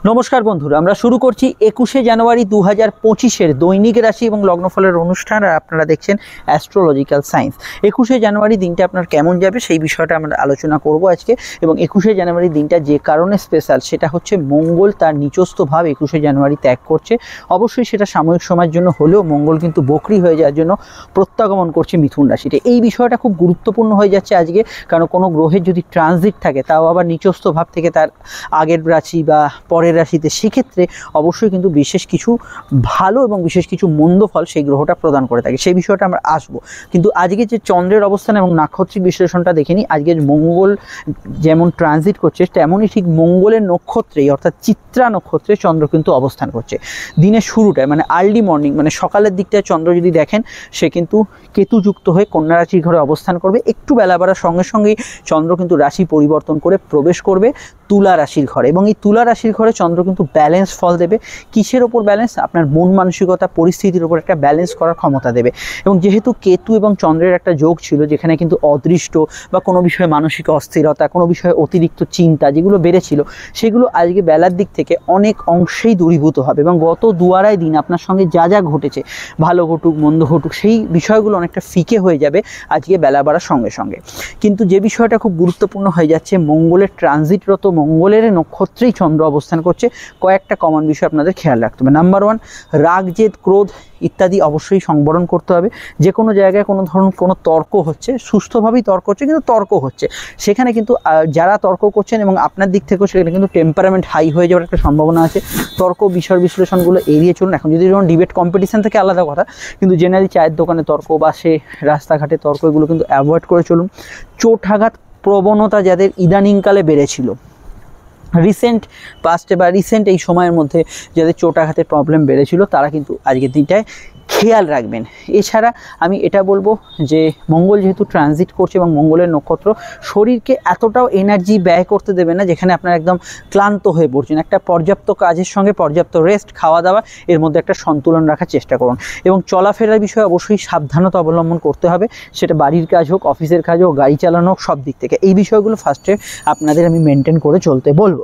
নমস্কার বন্ধুরা, আমরা শুরু করছি 21শে জানুয়ারি 2025-এর দৈনিক রাশি এবং লগ্নফলের অনুষ্ঠান। আর আপনারা দেখছেন অ্যাস্ট্রোলজিক্যাল সায়েন্স। 21শে জানুয়ারি দিনটা আপনার কেমন যাবে সেই বিষয়টা আমরা আলোচনা করব আজকে। এবং 21শে জানুয়ারি দিনটা যে কারণে স্পেশাল সেটা হচ্ছে মঙ্গল তার নিচস্থ ভাব 21শে জানুয়ারি ত্যাগ করছে। অবশ্যই সেটা সাময়িক সময়ের জন্য হলেও মঙ্গল কিন্তু বকরি হয়ে যাওয়ার জন্য প্রত্যাগমন করছে মিথুন রাশিতে। এই বিষয়টা খুব গুরুত্বপূর্ণ হয়ে যাচ্ছে আজকে, কারণ কোনো গ্রহের যদি ট্রানজিট থাকে তাও আবার নিচস্থ ভাব থেকে তার আগের রাশি বা পরের রাশিতে, সেক্ষেত্রে অবশ্যই কিন্তু বিশেষ কিছু ভালো এবং বিশেষ কিছু মন্দ ফল সেই গ্রহটা প্রদান করে থাকে। সেই বিষয়টা আমরা আসবো, কিন্তু আজকে যে চন্দ্রের অবস্থান এবং নাক্ষত্রিক বিশ্লেষণটা দেখে নিই। আজকে মঙ্গল যেমন ট্রানজিট করছে তেমনই ঠিক মঙ্গলের নক্ষত্রেই অর্থাৎ চিত্রা নক্ষত্রে চন্দ্র কিন্তু অবস্থান করছে। দিনের শুরুটায় মানে আর্লি মর্নিং মানে সকালের দিকটায় চন্দ্র যদি দেখেন সে কিন্তু কেতুযুক্ত হয়ে কন্যা রাশির ঘরে অবস্থান করবে। একটু বেলা বাড়ার সঙ্গে সঙ্গেই চন্দ্র কিন্তু রাশি পরিবর্তন করে প্রবেশ করবে তুলা রাশির ঘরে, এবং এই তুলা রাশির ঘরে চন্দ্র কিন্তু ব্যালেন্স ফল দেবে। কিসের ওপর ব্যালেন্স? আপনার মন মানসিকতা পরিস্থিতির ওপর একটা ব্যালেন্স করার ক্ষমতা দেবে। এবং যেহেতু কেতু এবং চন্দ্রের একটা যোগ ছিল, যেখানে কিন্তু অদৃষ্ট বা কোনো বিষয়ে মানসিক অস্থিরতা, কোনো বিষয়ে অতিরিক্ত চিন্তা যেগুলো বেড়েছিল, সেগুলো আজকে বেলার দিক থেকে অনেক অংশেই দূরীভূত হবে। এবং গত 2-2.5 দিন আপনার সঙ্গে যা যা ঘটেছে, ভালো ঘটুক মন্দ ঘটুক, সেই বিষয়গুলো অনেকটা ফিকে হয়ে যাবে আজকে বেলা বাড়ার সঙ্গে সঙ্গে। কিন্তু যে বিষয়টা খুব গুরুত্বপূর্ণ হয়ে যাচ্ছে, মঙ্গলের ট্রানজিটরত মঙ্গলের নক্ষত্রেই চন্দ্র অবস্থান করছে। কয়েকটা কমন বিষয় আপনাদের খেয়াল রাখতে হবে। নাম্বার 1, রাগ, জেদ, ক্রোধ ইত্যাদি অবশ্যই সংবরণ করতে হবে। যে কোনো জায়গায় কোনো ধরুন কোনো তর্ক হচ্ছে, সুস্থভাবেই তর্ক হচ্ছে, কিন্তু তর্ক হচ্ছে, সেখানে কিন্তু যারা তর্ক করছেন এবং আপনার দিক থেকেও সেখানে কিন্তু টেম্পারামেন্ট হাই হয়ে যাওয়ার একটা সম্ভাবনা আছে। তর্ক বিষয় বিশ্লেষণগুলো এড়িয়ে চলুন। এখন যদি যখন ডিবেট কম্পিটিশান থেকে আলাদা কথা, কিন্তু জেনারেলি চায়ের দোকানে তর্ক বা সে রাস্তাঘাটে তর্ক, এগুলো কিন্তু অ্যাভয়েড করে চলুন। চোটাঘাত প্রবণতা যাদের ইদানিংকালে বেড়েছিল, রিসেন্ট পাস্টে বা রিসেন্ট এই সময়ের মধ্যে যাদের চোটাঘাতের প্রবলেম বেড়েছিল, তারা কিন্তু আজকের দিনটায় খেয়াল রাখবেন। এছাড়া আমি এটা বলবো যে মঙ্গল যেহেতু ট্রানজিট করছে এবং মঙ্গলের নক্ষত্র, শরীরকে এতটাও এনার্জি ব্যয় করতে দেবে না যেখানে আপনার একদম ক্লান্ত হয়ে পড়ছেন। একটা পর্যাপ্ত কাজের সঙ্গে পর্যাপ্ত রেস্ট, খাওয়া দাওয়া, এর মধ্যে একটা সন্তুলন রাখার চেষ্টা করুন। এবং চলাফেরার বিষয়ে অবশ্যই সাবধানতা অবলম্বন করতে হবে, সেটা বাড়ির কাজ হোক, অফিসের কাজ হোক, গাড়ি চালানো হোক, সব দিক থেকে এই বিষয়গুলো ফার্স্টে আপনাদের আমি মেনটেন করে চলতে বলবো।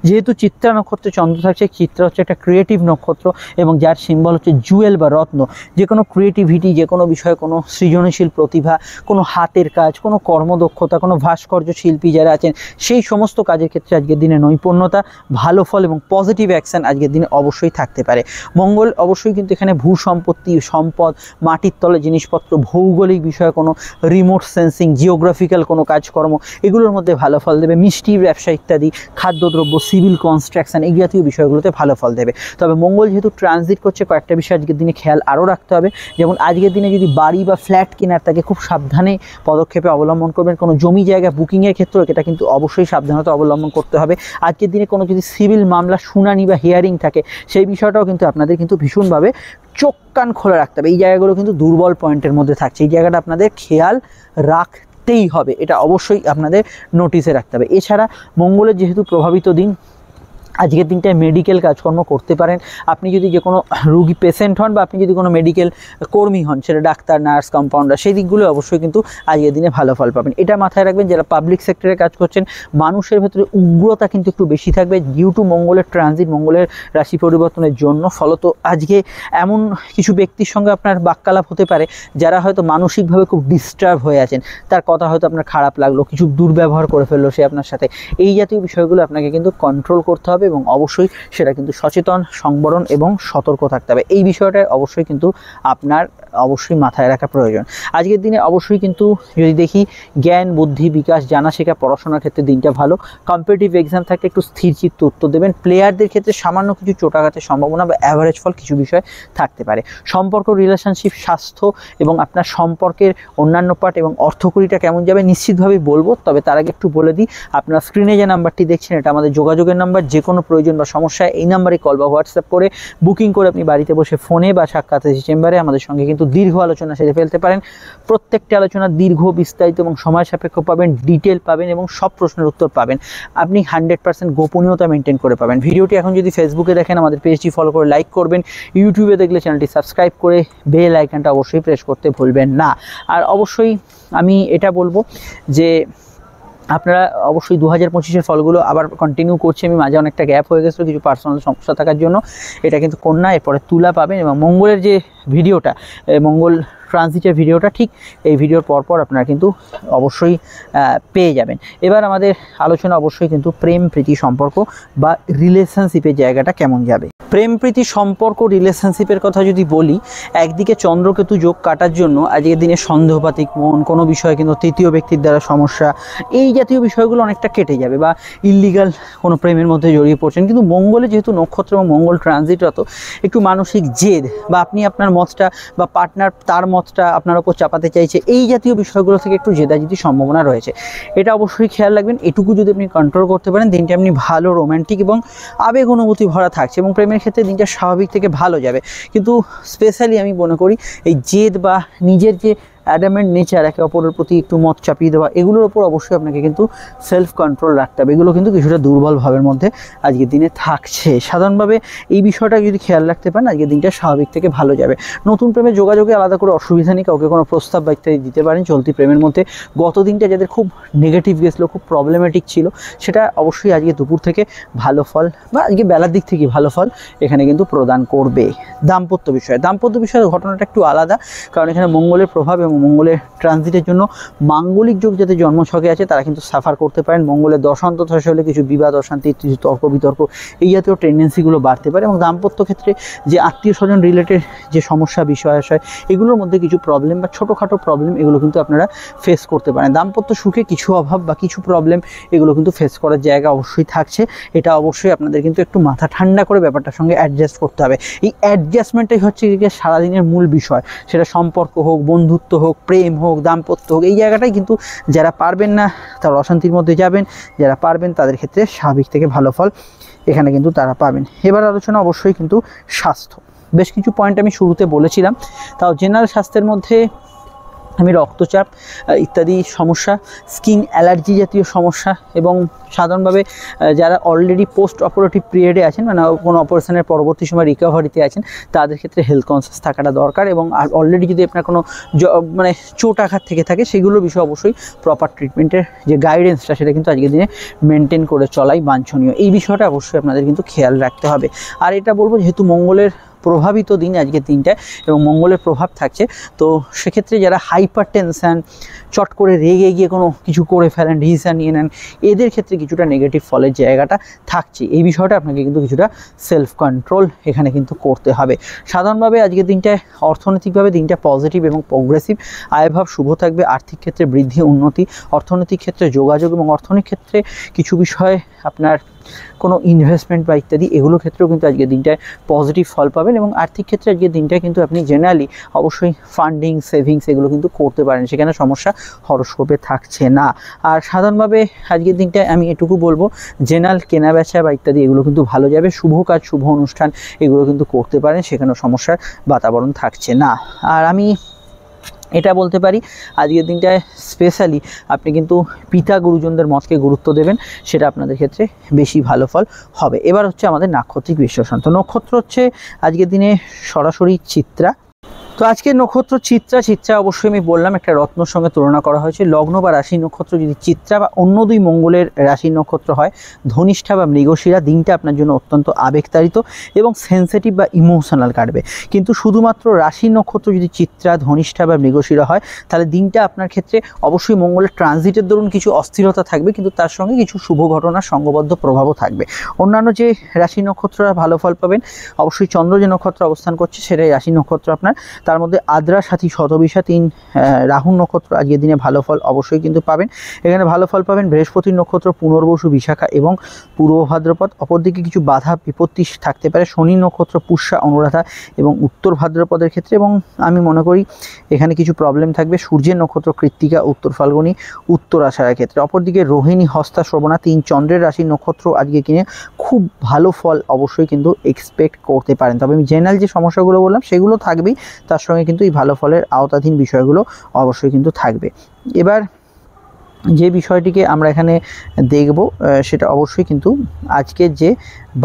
যেহেতু চিত্রা নক্ষত্রে চন্দ্র থাকছে, চিত্রা হচ্ছে একটা ক্রিয়েটিভ নক্ষত্র এবং যার সিম্বল হচ্ছে জুয়েল বা রত্ন। যে কোনো ক্রিয়েটিভিটি, যে কোনো বিষয়ে কোনো সৃজনশীল প্রতিভা, কোনো হাতের কাজ, কোনো কর্মদক্ষতা, কোনো ভাস্কর্য শিল্পী যারা আছেন, সেই সমস্ত কাজের ক্ষেত্রে আজকের দিনে নৈপুণ্যতা, ভালো ফল এবং পজিটিভ অ্যাকশান আজকের দিনে অবশ্যই থাকতে পারে। মঙ্গল অবশ্যই কিন্তু এখানে ভূ সম্পত্তি, সম্পদ, মাটির তলে জিনিসপত্র, ভৌগোলিক বিষয়ে কোনো রিমোট সেন্সিং, জিওগ্রাফিক্যাল কোনো কাজকর্ম, এগুলোর মধ্যে ভালো ফল দেবে। মিষ্টি ব্যবসা ইত্যাদি, খাদ্যদ্রব্য, সিভিল কনস্ট্রাকশন, এই জাতীয় বিষয়গুলোতে ভালো ফল দেবে। তবে মঙ্গল যেহেতু ট্রানজিট করছে, কয়েকটা বিষয় আজকের দিনে খেয়াল আরও রাখতে হবে। যেমন আজকের দিনে যদি বাড়ি বা ফ্ল্যাট কেনার থাকে, খুব সাবধানে পদক্ষেপে অবলম্বন করবেন। কোনো জমি জায়গা বুকিংয়ের ক্ষেত্রেও এটা কিন্তু অবশ্যই সাবধানতা অবলম্বন করতে হবে। আজকের দিনে কোনো যদি সিভিল মামলা শুনানি বা হিয়ারিং থাকে, সেই বিষয়টাও কিন্তু আপনাদের কিন্তু ভীষণভাবে চোখ কান খোলা রাখতে হবে। এই জায়গাগুলো কিন্তু দুর্বল পয়েন্টের মধ্যে থাকছে, এই জায়গাটা আপনাদের খেয়াল রাখতেই হবে, এটা অবশ্যই আপনাদের নোটিসে রাখতে হবে। এছাড়া মঙ্গলের যেহেতু প্রভাবিত দিন, আজকের দিনটায় মেডিকেল কাজকর্ম করতে পারেন। আপনি যদি যে কোনো রুগী পেশেন্ট হন বা আপনি যদি কোনো মেডিকেল কর্মী হন, সেটা ডাক্তার, নার্স, কম্পাউন্ডার, সেই দিকগুলো অবশ্যই কিন্তু আজকের দিনে ভালো ফল পাবেন। এটা মাথায় রাখবেন, যারা পাবলিক সেক্টরে কাজ করছেন, মানুষের ভেতরে উগ্রতা কিন্তু একটু বেশি থাকবে ডিউ টু মঙ্গলের ট্রানজিট, মঙ্গলের রাশি পরিবর্তনের জন্য। ফলত আজকে এমন কিছু ব্যক্তির সঙ্গে আপনার বাক্যালাপ হতে পারে যারা হয়তো মানসিকভাবে খুব ডিস্টার্ব হয়ে আছেন, তার কথা হয়তো আপনার খারাপ লাগলো, কিছু দুর্ব্যবহার করে ফেললো সে আপনার সাথে। এই জাতীয় বিষয়গুলো আপনাকে কিন্তু কন্ট্রোল করতে হবে এবং অবশ্যই সেটা কিন্তু সচেতন, সংবরণ এবং সতর্ক থাকতে হবে। এই বিষয়টা অবশ্যই কিন্তু আপনার অবশ্যই মাথায় রাখা প্রয়োজন। আজকের দিনে অবশ্যই কিন্তু যদি দেখি, জ্ঞান, বুদ্ধি, বিকাশ, জানা শেখা, পড়াশোনার ক্ষেত্রে দিনটা ভালো। কম্পিটিটিভ এক্সাম থাকলে একটু স্থির চিত্তে উত্তর দেবেন। প্লেয়ারদের ক্ষেত্রে সামান্য কিছু চোটাঘাতের সম্ভাবনা বা অ্যাভারেজ ফল কিছু বিষয় থাকতে পারে। সম্পর্ক, রিলেশনশিপ, স্বাস্থ্য এবং আপনার সম্পর্কের অন্যান্য পার্ট এবং অর্থকরীটা কেমন যাবে নিশ্চিতভাবেই বলবো। তবে তার আগে একটু বলে দিই, আপনার স্ক্রিনে যে নাম্বারটি দেখছেন এটা আমাদের যোগাযোগের নাম্বার। যে কোনো প্রয়োজন বা সমস্যায় এই নাম্বারে কল বা হোয়াটসঅ্যাপ করে বুকিং করে আপনি বাড়িতে বসে ফোনে বা সাক্ষাৎ চেম্বারে আমাদের সঙ্গে কিন্তু দীর্ঘ আলোচনা সেরে ফেলতে পারেন। প্রত্যেকটি আলোচনা দীর্ঘ, বিস্তারিত এবং সময় সাপেক্ষ পাবেন, ডিটেল পাবেন এবং সব প্রশ্নের উত্তর পাবেন। আপনি 100% গোপনীয়তা মেনটেন করে পাবেন। ভিডিওটি এখন যদি ফেসবুকে দেখেন, আমাদের পেজটি ফলো করে লাইক করবেন। ইউটিউবে দেখলে চ্যানেলটি সাবস্ক্রাইব করে বেল আইকনটা অবশ্যই প্রেস করতে ভুলবেন না। আর অবশ্যই আমি এটা বলবো যে আপনারা অবশ্যই 2025-এর ফলগুলো আবার কন্টিনিউ করছি আমি, মাঝে অনেকটা গ্যাপ হয়ে গেছিলো কিছু পার্সোনাল সমস্যা থাকার জন্য। এটা কিন্তু কন্যা, এরপরে তুলা পাবেন, এবং মঙ্গলের যে ভিডিওটা, মঙ্গল ট্রানজিটের ভিডিওটা ঠিক এই ভিডিওর পরপর আপনারা কিন্তু অবশ্যই পেয়ে যাবেন। এবার আমাদের আলোচনা অবশ্যই কিন্তু প্রেম প্রীতি সম্পর্ক বা রিলেশনশিপের জায়গাটা কেমন যাবে। প্রেম প্রীতি সম্পর্ক রিলেশনশিপের কথা যদি বলি, একদিকে চন্দ্রকেতু যোগ কাটার জন্য আজকের দিনে সন্দেহপাতিক মন, কোনো বিষয়ে কিন্তু তৃতীয় ব্যক্তির দ্বারা সমস্যা, এই জাতীয় বিষয়গুলো অনেকটা কেটে যাবে, বা ইল্লিগাল কোনো প্রেমের মধ্যে জড়িয়ে পড়ছেন। কিন্তু মঙ্গলে যেহেতু নক্ষত্র এবং মঙ্গল ট্রানজিটরত, একটু মানসিক জেদ বা আপনি আপনার মতটা বা পার্টনার তার মতটা আপনার ওপর চাপাতে চাইছে, এই জাতীয় বিষয়গুলো থেকে একটু জেদাজেদির সম্ভাবনা রয়েছে। এটা অবশ্যই খেয়াল রাখবেন। এটুকু যদি আপনি কন্ট্রোল করতে পারেন, দিনটি আপনি ভালো রোম্যান্টিক এবং আবেগ অনুভূতি ভরা থাকছে, এবং প্রেমের ক্ষেত্রে দিনটা স্বাভাবিক থেকে ভালো যাবে। কিন্তু স্পেশালি আমি মনে করি এই জেদ বা নিজের যে অ্যাডামেন্ট নেচার, একে অপরের প্রতি একটু মত চাপিয়ে দেওয়া, এগুলোর ওপর অবশ্যই আপনাকে কিন্তু সেলফ কন্ট্রোল রাখতে হবে। এগুলো কিন্তু কিছুটা দুর্বল ভাবের মধ্যে আজকের দিনে থাকছে। সাধারণভাবে এই বিষয়টা যদি খেয়াল রাখতে পারেন, আজকের দিনটা স্বাভাবিক থেকে ভালো যাবে। নতুন প্রেমে যোগাযোগে আলাদা করে অসুবিধা নেই, কাউকে কোনো প্রস্তাব বা ইত্যাদি দিতে পারেন চলতি প্রেমের মধ্যে। গত দিনটা যাদের খুব নেগেটিভ গেছিলো, খুব প্রবলেমেটিক ছিল, সেটা অবশ্যই আজকে দুপুর থেকে ভালো ফল বা আজকে বেলার দিক থেকে ভালো ফল এখানে কিন্তু প্রদান করবে। দাম্পত্য বিষয়ে ঘটনাটা একটু আলাদা, কারণ এখানে মঙ্গলের প্রভাব এবং মঙ্গলের ট্রানজিটের জন্য মাঙ্গলিক যোগ যাতে জন্মছকে আছে তারা কিন্তু সাফার করতে পারেন। মঙ্গলের দশান্তদশা হলে কিছু বিবাদ অশান্তি, কিছু তর্ক বিতর্ক, এই জাতীয় টেন্ডেন্সিগুলো বাড়তে পারে, এবং দাম্পত্য ক্ষেত্রে যে আত্মীয় স্বজন রিলেটেড যে সমস্যা বিষয় আশয়, এগুলোর মধ্যে কিছু প্রবলেম বা ছোটোখাটো প্রবলেম, এগুলো কিন্তু আপনারা ফেস করতে পারেন। দাম্পত্য সুখে কিছু অভাব বা কিছু প্রবলেম, এগুলো কিন্তু ফেস করার জায়গা অবশ্যই থাকছে। এটা অবশ্যই আপনাদের কিন্তু একটু মাথা ঠান্ডা করে ব্যাপারটার সঙ্গে অ্যাডজাস্ট করতে হবে। এই অ্যাডজাস্টমেন্টটাই হচ্ছে সারাদিনের মূল বিষয়, সেটা সম্পর্ক হোক, বন্ধুত্ব হোক, প্রেম হোক, দাম্পত্য হোক, এই জায়গাটাই কিন্তু যারা পারবেন না তারা অশান্তির মধ্যে যাবেন, যারা পারবেন তাদের ক্ষেত্রে স্বাভাবিক থেকে ভালো ফল এখানে কিন্তু তারা পাবেন। এবার আলোচনা অবশ্যই কিন্তু স্বাস্থ্য। বেশ কিছু পয়েন্ট আমি শুরুতে বলেছিলাম, তাও জেনারেল স্বাস্থ্যের মধ্যে আমি রক্তচাপ ইত্যাদি সমস্যা, স্কিন অ্যালার্জি জাতীয় সমস্যা, এবং সাধারণভাবে যারা অলরেডি পোস্ট অপারেটিভ পিরিয়ডে আছেন, মানে কোনো অপারেশনের পরবর্তী সময় রিকভারিতে আছেন, তাদের ক্ষেত্রে হেলথ কনসিয়াস থাকাটা দরকার। এবং অলরেডি যদি আপনার কোনো মানে চোট আঘাত থেকে থাকে, সেগুলোর বিষয়ে অবশ্যই প্রপার ট্রিটমেন্টের যে গাইডেন্সটা, সেটা কিন্তু আজকের দিনে মেনটেন করে চলাই বাঞ্ছনীয়। এই বিষয়টা অবশ্যই আপনাদের কিন্তু খেয়াল রাখতে হবে। আর এটা বলবো, যেহেতু মঙ্গলের প্রভাবিত দিন আজকের দিনটায় এবং মঙ্গলের প্রভাব থাকছে, তো সেক্ষেত্রে যারা হাইপার টেনশান, চট করে রেগে গিয়ে কোনো কিছু করে ফেলেন, ডিসিশন নিয়ে নেন, এদের ক্ষেত্রে কিছুটা নেগেটিভ ফলের জায়গাটা থাকছে। এই বিষয়টা আপনাকে কিন্তু কিছুটা সেলফ কন্ট্রোল এখানে কিন্তু করতে হবে। সাধারণভাবে আজকের দিনটায় অর্থনৈতিকভাবে দিনটা পজিটিভ এবং প্রোগ্রেসিভ, আয়ভাব শুভ থাকবে, আর্থিক ক্ষেত্রে বৃদ্ধি উন্নতি, অর্থনৈতিক ক্ষেত্রে যোগাযোগ এবং অর্থনৈতিক ক্ষেত্রে কিছু বিষয়ে আপনার কোনো ইনভেস্টমেন্ট বা ইত্যাদি, এগুলোর ক্ষেত্রেও কিন্তু আজকের দিনটায় পজিটিভ ফল পাবেন। এবং আর্থিক ক্ষেত্রে আজকের দিনটায় কিন্তু আপনি জেনারেলি অবশ্যই ফান্ডিং, সেভিংস এগুলো কিন্তু করতে পারেন, সেখানে সমস্যা হরস্কোপে থাকছে না। আর সাধারণভাবে আজকের দিনটায় আমি এটুকু বলবো, জেনারেল কেনাবেচা বা ইত্যাদি এগুলো কিন্তু ভালো যাবে। শুভ কাজ, শুভ অনুষ্ঠান এগুলো কিন্তু করতে পারেন, সেখানেও সমস্যার বাতাবরণ থাকছে না। আর আমি এটা বলতে পারি, আজকের দিনটায় স্পেশালি আপনি কিন্তু পিতা গুরুজনদের মতকে গুরুত্ব দেবেন, সেটা আপনাদের ক্ষেত্রে বেশি ভালো ফল হবে। এবার হচ্ছে আমাদের নাক্ষত্রিক বিশ্লেষণ। তো নক্ষত্র হচ্ছে আজকের দিনে সরাসরি চিত্রা। তো আজকের নক্ষত্র চিত্রা অবশ্যই আমি বললাম একটা রত্নর সঙ্গে তুলনা করা হয়েছে। লগ্ন বা রাশি নক্ষত্র যদি চিত্রা বা অন্য দুই মঙ্গলের রাশি নক্ষত্র হয় ধনিষ্ঠা বা মৃগশিরা, দিনটা আপনার জন্য অত্যন্ত আবেগতাড়িত এবং সেন্সিটিভ বা ইমোশনাল কাটবে। কিন্তু শুধুমাত্র রাশি নক্ষত্র যদি চিত্রা, ধনিষ্ঠা বা মৃগশিরা হয়, তাহলে দিনটা আপনার ক্ষেত্রে অবশ্যই মঙ্গলের ট্রানজিটের দরুন কিছু অস্থিরতা থাকবে, কিন্তু তার সঙ্গে কিছু শুভ ঘটনার সঙ্গবদ্ধ প্রভাবও থাকবে। অন্যান্য যে রাশি নক্ষত্ররা ভালো ফল পাবেন, অবশ্যই চন্দ্র যে নক্ষত্র অবস্থান করছে সেটাই রাশি নক্ষত্র আপনার, তার মধ্যে আদ্রা, সাথী, শতবিশা, 3 রাহু নক্ষত্র আজকের দিনে ভালো ফল অবশ্যই কিন্তু পাবেন। এখানে ভালো ফল পাবেন বৃহস্পতির নক্ষত্র পুনর্বসু, বিশাখা এবং পূর্ব ভাদ্রপদ। অপরদিকে কিছু বাধা বিপত্তি থাকতে পারে শনি নক্ষত্র পুষ্যা, অনুরাধা এবং উত্তর ভাদ্রপদের ক্ষেত্রে, এবং আমি মনে করি এখানে কিছু প্রবলেম থাকবে সূর্যের নক্ষত্র কৃত্তিকা, উত্তর ফাল্গুনী, উত্তর আষাঢ়ের ক্ষেত্রে। অপরদিকে রোহিণী, হস্তা, শ্রবণা 3 চন্দ্রের রাশির নক্ষত্র আজকে কিনে খুব ভালো ফল অবশ্যই কিন্তু এক্সপেক্ট করতে পারেন। তবে আমি জেনারেল যে সমস্যাগুলো বললাম সেগুলো থাকবেই, তার সঙ্গে কিন্তু এই ভালো ফলের আওতাধীন বিষয়গুলো অবশ্যই কিন্তু থাকবে। এবার যে বিষয়টিকে আমরা এখানে দেখব সেটা অবশ্যই কিন্তু আজকের যে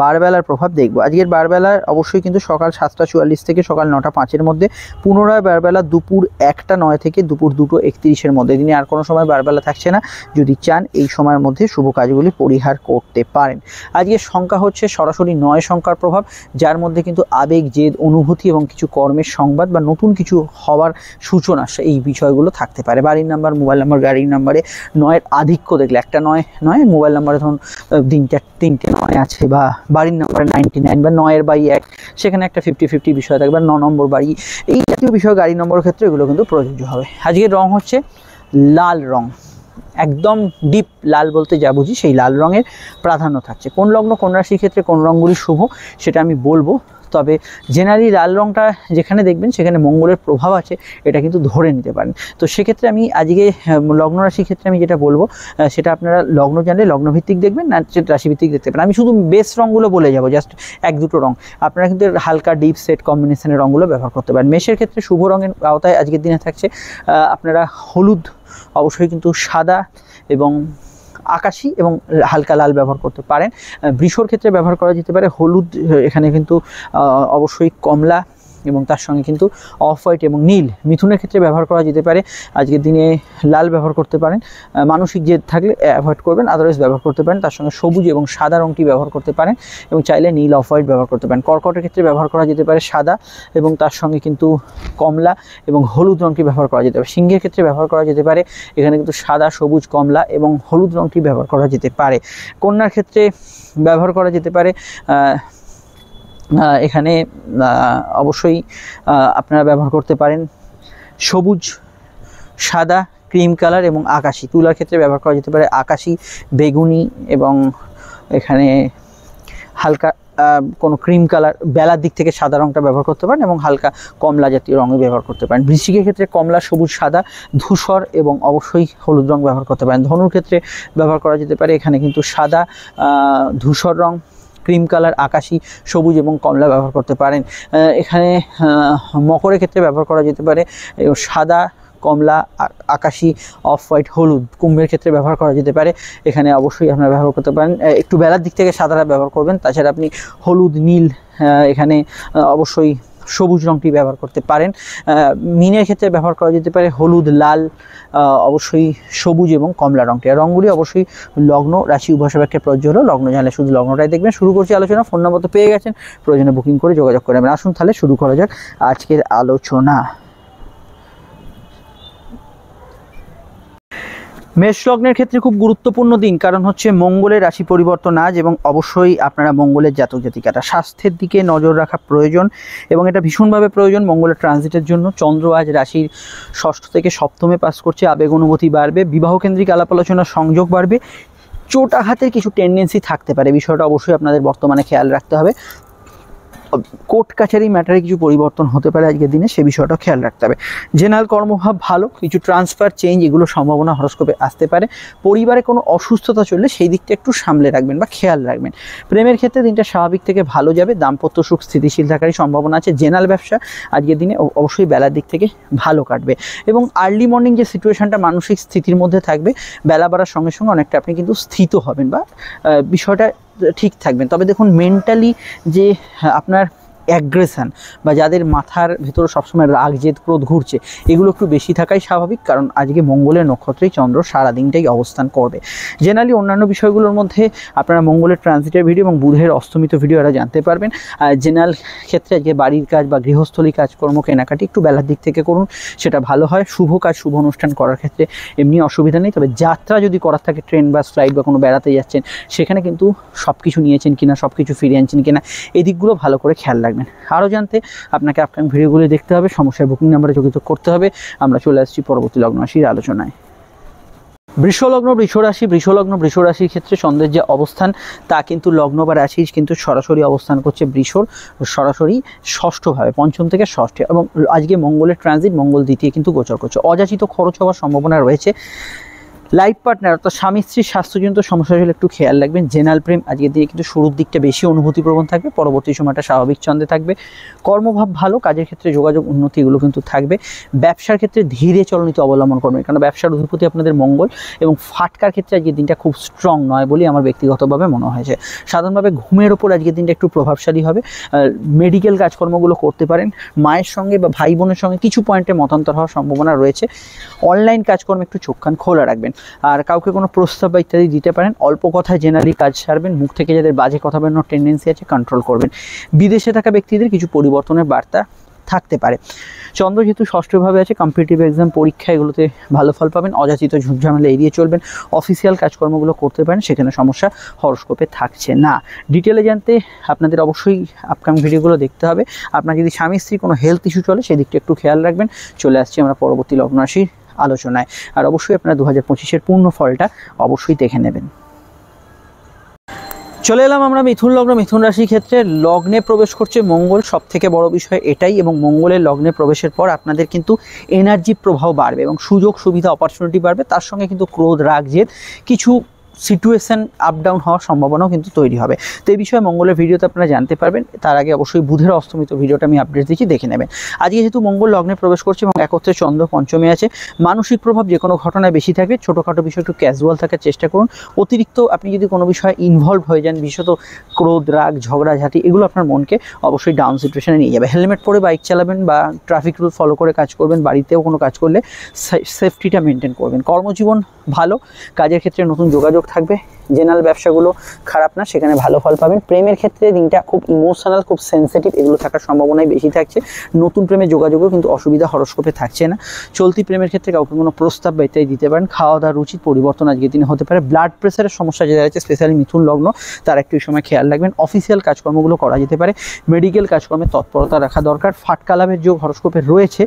বারবেলার প্রভাব দেখব। আজকের বারবেলার অবশ্যই কিন্তু সকাল 7:44 থেকে সকাল 9:05 মধ্যে, পুনরায় বারবেলা দুপুর 1:09 থেকে দুপুর 2:31 মধ্যে। দিনে আর কোনো সময় বারবেলা থাকছে না। যদি চান এই সময়ের মধ্যে শুভ কাজগুলি পরিহার করতে পারেন। আজকের সংখ্যা হচ্ছে সরাসরি 9 সংখ্যার প্রভাব, যার মধ্যে কিন্তু আবেগ, জেদ, অনুভূতি এবং কিছু কর্মের সংবাদ বা নতুন কিছু হওয়ার সূচনা এই বিষয়গুলো থাকতে পারে। বাড়ির নাম্বার, মোবাইল নাম্বার, গাড়ির নাম্বারে 9-এর আধিক্য দেখলে, একটা 9 নয়, মোবাইল নাম্বারে ধরুন 3টে 9 আছে, বা বাড়ির নাম্বারে 99 বা 9/1, সেখানে একটা 50-50 বিষয় থাকবে। 9 নম্বর বাড়ি, এই জাতীয় বিষয় গাড়ি নম্বরের ক্ষেত্রে এগুলো কিন্তু প্রযোজ্য হবে। আজকের রং হচ্ছে লাল রং, একদম ডিপ লাল বলতে যা বুঝি সেই লাল রঙের প্রাধান্য থাকছে। কোন লগ্ন কোন রাশির ক্ষেত্রে কোন রঙগুলি শুভ সেটা আমি বলবো, তবে জেনারেলি লাল রঙটা যেখানে দেখবেন সেখানে মঙ্গলের প্রভাব আছে, এটা কিন্তু ধরে নিতে পারেন। তো সেক্ষেত্রে আমি আজকে লগ্ন রাশির ক্ষেত্রে আমি যেটা বলবো সেটা আপনারা লগ্ন জানলে লগ্নভিত্তিক দেখবেন, না রাশিভিত্তিক দেখতে পারেন। আমি শুধু বেস রঙগুলো বলে যাব, জাস্ট 1-2 রঙ। আপনারা কিন্তু হালকা ডিপ সেট কম্বিনেশনের রঙগুলো ব্যবহার করতে পারেন। মেষের ক্ষেত্রে শুভ রঙের আওতায় আজকের দিনে থাকছে আপনারা হলুদ, অবশ্যই কিন্তু সাদা এবং আকাশি এবং হালকা লাল ব্যবহার করতে পারেন। বৃষর ক্ষেত্রে ব্যবহার করা যেতে পারে হলুদ, এখানে কিন্তু অবশ্যই কমলা এবং তার সঙ্গে কিন্তু অফ হোয়াইট এবং নীল। মিথুনের ক্ষেত্রে ব্যবহার করা যেতে পারে আজকের দিনে লাল ব্যবহার করতে পারেন। মানসিক জেদ থাকলে অ্যাভয়েড করবেন, আদারওয়াইজ ব্যবহার করতে পারেন। তার সঙ্গে সবুজ এবং সাদা রঙটি ব্যবহার করতে পারেন এবং চাইলে নীল, অফ হোয়াইট ব্যবহার করতে পারেন। কর্কটের ক্ষেত্রে ব্যবহার করা যেতে পারে সাদা এবং তার সঙ্গে কিন্তু কমলা এবং হলুদ রঙটি ব্যবহার করা যেতে পারে। সিংহের ক্ষেত্রে ব্যবহার করা যেতে পারে এখানে কিন্তু সাদা, সবুজ, কমলা এবং হলুদ রঙটি ব্যবহার করা যেতে পারে। কন্যার ক্ষেত্রে ব্যবহার করা যেতে পারে এখানে অবশ্যই আপনারা ব্যবহার করতে পারেন সবুজ, সাদা, ক্রিম কালার এবং আকাশি। তুলার ক্ষেত্রে ব্যবহার করা যেতে পারে আকাশি, বেগুনি এবং এখানে হালকা কোনো ক্রিম কালার, বেলার দিক থেকে সাদা রঙটা ব্যবহার করতে পারেন এবং হালকা কমলা জাতীয় রঙে ব্যবহার করতে পারেন। বৃশ্চিকের ক্ষেত্রে কমলা, সবুজ, সাদা, ধূসর এবং অবশ্যই হলুদ রঙ ব্যবহার করতে পারেন। ধনুর ক্ষেত্রে ব্যবহার করা যেতে পারে এখানে কিন্তু সাদা, ধূসর রঙ, ক্রিম কালার, আকাশি, সবুজ এবং কমলা ব্যবহার করতে পারেন। এখানে মকরের ক্ষেত্রে ব্যবহার করা যেতে পারে সাদা, কমলা, আকাশি, অফ হোয়াইট, হলুদ। কুম্ভের ক্ষেত্রে ব্যবহার করা যেতে পারে এখানে অবশ্যই আপনারা ব্যবহার করতে পারেন, একটু বেলার দিক থেকে সাদাটা ব্যবহার করবেন। তাছাড়া আপনি হলুদ, নীল, এখানে অবশ্যই সবুজ রঙটি ব্যবহার করতে পারেন। মিনের ক্ষেত্রে ব্যবহার করা যেতে পারে হলুদ, লাল, অবশ্যই সবুজ এবং কমলা রঙটি। আর রঙগুলি অবশ্যই লগ্ন, রাশি উভয় সাপেক্ষে প্রযোজ্য হলো। লগ্ন জানলে শুধু লগ্নটাই দেখবেন। শুরু করছি আলোচনা। ফোন নম্বর তো পেয়ে গেছেন, প্রয়োজনে বুকিং করে যোগাযোগ করে নেবেন। আসুন তাহলে শুরু করা যাক আজকের আলোচনা। মেষ লগ্নের ক্ষেত্রে খুব গুরুত্বপূর্ণ দিন, কারণ হচ্ছে মঙ্গলের রাশি পরিবর্তন আজ, এবং অবশ্যই আপনারা মঙ্গলের জাতক জাতিকারা স্বাস্থ্যের দিকে নজর রাখা প্রয়োজন এবং এটা ভীষণভাবে প্রয়োজন মঙ্গলের ট্রানজিটের জন্য। চন্দ্র আজ রাশির 6ষ্ঠ থেকে 7মে পাস করছে, আবেগ অনুভূতি বাড়বে, বিবাহ কেন্দ্রিক আলাপ আলোচনার সংযোগ বাড়বে, চোট আঘাতের কিছু টেন্ডেন্সি থাকতে পারে। বিষয়টা অবশ্যই আপনাদের বর্তমানে খেয়াল রাখতে হবে। কোর্ট কাছারি ম্যাটারে কিছু পরিবর্তন হতে পারে আজকের দিনে, সে বিষয়টা খেয়াল রাখতে হবে। জেনারেল কর্মভাব ভালো, কিছু ট্রান্সফার, চেঞ্জ এগুলো সম্ভাবনা হরস্কোপে আসতে পারে। পরিবারে কোনো অসুস্থতা চললে সেই দিকটা একটু সামলে রাখবেন বা খেয়াল রাখবেন। প্রেমের ক্ষেত্রে দিনটা স্বাভাবিক থেকে ভালো যাবে, দাম্পত্য সুখ স্থিতিশীল থাকারই সম্ভাবনা আছে। জেনারেল ব্যবসা আজকের দিনে অবশ্যই বেলার দিক থেকে ভালো কাটবে এবং আর্লি মর্নিং যে সিচুয়েশনটা মানসিক স্থিতির মধ্যে থাকবে, বেলা বাড়ার সঙ্গে সঙ্গে অনেকটা আপনি কিন্তু স্থিত হবেন বা বিষয়টা ঠিক থাকবেন। তবে দেখুন মেন্টালি যে আপনার অ্যাগ্রেশন বা যাদের মাথার ভেতরে সবসময় রাগ, জেদ, ক্রোধ ঘুরছে, এগুলো একটু বেশি থাকাই স্বাভাবিক, কারণ আজকে মঙ্গলের নক্ষত্রেই চন্দ্র সারাদিনটাই অবস্থান করবে। জেনারেলি অন্যান্য বিষয়গুলোর মধ্যে আপনারা মঙ্গলের ট্রানজিটের ভিডিও এবং বুধের অস্তমিত ভিডিও এরা জানতে পারবেন। জেনারেল ক্ষেত্রে আজকে বাড়ির কাজ বা গৃহস্থলী কাজকর্ম, কেনাকাটি একটু বেলার দিক থেকে করুন, সেটা ভালো হয়। শুভ কাজ, শুভ অনুষ্ঠান করার ক্ষেত্রে এমনি অসুবিধা নেই। তবে যাত্রা যদি করার থাকে, ট্রেন বা ফ্লাইট বা কোনো বেড়াতে যাচ্ছেন, সেখানে কিন্তু সব কিছু নিয়েছেন কিনা, সব কিছু ফিরিয়ে আনছেন কিনা, এই দিকগুলো ভালো করে খেয়াল রাখবেন। আরও জানতে আপনাকে আপকামিং ভিডিওগুলি দেখতে হবে, সমস্যায় বুকিং নাম্বারে যোগাযোগ করতে হবে। আমরা চলে আসছি পরবর্তী লগ্ন রাশির আলোচনায়। বৃষলগ্ন, বৃষরাশি। বৃষলগ্ন, বৃষরাশির ক্ষেত্রে চন্দ্রের যে অবস্থান তা কিন্তু লগ্ন বা রাশির কিন্তু সরাসরি অবস্থান করছে বৃষর, সরাসরি ষষ্ঠভাবে, পঞ্চম থেকে ষষ্ঠে, এবং আজকে মঙ্গলের ট্রানজিট, মঙ্গল দ্বিতীয় কিন্তু গোচর করছে। অযাচিত খরচ হওয়ার সম্ভাবনা রয়েছে। লাইফ পার্টনার অর্থাৎ স্বামী স্ত্রীর স্বাস্থ্যজনিত সমস্যা হলে একটু খেয়াল রাখবেন। জেনারেল প্রেম আজকের দিনে কিন্তু শুরুর দিকটা বেশি অনুভূতিপ্রবণ থাকবে, পরবর্তী সময়টা স্বাভাবিক ছন্দে থাকবে। কর্মভাব ভালো, কাজের ক্ষেত্রে যোগাযোগ উন্নতি এগুলো কিন্তু থাকবে। ব্যবসার ক্ষেত্রে ধীরে চলনীতি অবলম্বন করবেন, কারণ ব্যবসার অধিপতি আপনাদের মঙ্গল, এবং ফাটকার ক্ষেত্রে আজকের দিনটা খুব স্ট্রং নয় বলেই আমার ব্যক্তিগতভাবে মনে হয়েছে। সাধারণভাবে ঘুমের ওপর আজকের দিনটা একটু প্রভাবশালী হবে। মেডিকেল কাজকর্মগুলো করতে পারেন। মায়ের সঙ্গে বা ভাই বোনের সঙ্গে কিছু পয়েন্টে মতান্তর হওয়ার সম্ভাবনা রয়েছে। অনলাইন কাজকর্মে একটু চোখ কান খোলা রাখবেন। আর কাউকে কোনো প্রস্তাব বা ইত্যাদি দিতে পারেন। অল্প কথায় জেনারেলি কাজ সারবেন। মুখ থেকে যাদের বাজে কথা বেরোনোর টেন্ডেন্সি আছে কন্ট্রোল করবেন। বিদেশে থাকা ব্যক্তিদের কিছু পরিবর্তনের বার্তা থাকতে পারে। চন্দ্র যেহেতু ষষ্ঠভাবে আছে, কম্পিটিটিভ এক্সাম পরীক্ষা এগুলোতে ভালো ফল পাবেন। অযাচিত ঝুটঝামেলা এড়িয়ে চলবেন। অফিসিয়াল কাজকর্মগুলো করতে পারেন, সেখানে সমস্যা হরস্কোপে থাকছে না। ডিটেলে জানতে আপনাদের অবশ্যই আপকামিং ভিডিওগুলো দেখতে হবে। আপনার যদি স্বামী স্ত্রী কোনো হেলথ ইস্যু চলে সেই দিকটা একটু খেয়াল রাখবেন। চলে আসছি আমরা পরবর্তী লগ্ন রাশির আলোচনায়। আর অবশ্যই আপনারা 2025-এর পূর্ণ ফলটা অবশ্যই দেখে নেবেন। চলে এলাম আমরা মিথুন লগ্ন। মিথুন রাশির ক্ষেত্রে লগ্নে প্রবেশ করছে মঙ্গল, সব থেকে বড় বিষয় এটাই। এবং মঙ্গলের লগ্নে প্রবেশের পর আপনাদের কিন্তু এনার্জি প্রভাব বাড়বে এবং সুযোগ সুবিধা অপরচুনিটি বাড়বে। তার সঙ্গে কিন্তু ক্রোধ, রাগ, জেদ, কিছু সিচুয়েশন আপ ডাউন হওয়ার সম্ভাবনাও কিন্তু তৈরি হবে। তো এই বিষয়ে মঙ্গলের ভিডিওতে আপনারা জানতে পারবেন। তার আগে অবশ্যই বুধের অস্তমিত ভিডিওটা আমি আপডেট দিচ্ছি, দেখে নেবেন। আজকে যেহেতু মঙ্গল লগ্নে প্রবেশ করছে এবং একত্রে চন্দ্র পঞ্চমে আছে, মানসিক প্রভাব যে কোনো ঘটনায় বেশি থাকবে। ছোটোখাটো বিষয় একটু ক্যাজুয়াল থাকার চেষ্টা করুন। অতিরিক্ত আপনি যদি কোনো বিষয়ে ইনভলভ হয়ে যান, বিশেষত ক্রোধ, রাগ, ঝগড়াঝাঁটি, এগুলো আপনার মনকে অবশ্যই ডাউন সিচুয়েশনে নিয়ে যাবে। হেলমেট পরে বাইক চালাবেন বা ট্রাফিক রুল ফলো করে কাজ করবেন। বাড়িতেও কোনো কাজ করলে সেফটিটা মেনটেন করবেন। কর্মজীবন ভালো, কাজের ক্ষেত্রে নতুন যোগাযোগ থাকবে। জেনারেল ব্যবসাগুলো খারাপ না, সেখানে ভালো ফল পাবেন। প্রেমের ক্ষেত্রে দিনটা খুব ইমোশনাল, খুব সেন্সিটিভ, এগুলো থাকার সম্ভাবনাই বেশি থাকছে। নতুন প্রেমে যোগাযোগও কিন্তু অসুবিধা হরস্কোপে থাকছে না। চলতি প্রেমের ক্ষেত্রে কাউকে কোনো প্রস্তাব বা ইত্যাদি দিতে পারেন। খাওয়া দাওয়ার রুচির পরিবর্তন আজকের দিনে হতে পারে। ব্লাড প্রেশারের সমস্যা যেটা আছে, স্পেশালি মিথুন লগ্ন, তার একটু সময় খেয়াল রাখবেন। অফিসিয়াল কাজকর্মগুলো করা যেতে পারে। মেডিকেল কাজকর্মে তৎপরতা রাখা দরকার। ফাটকা লাভের যোগ হরস্কোপে রয়েছে।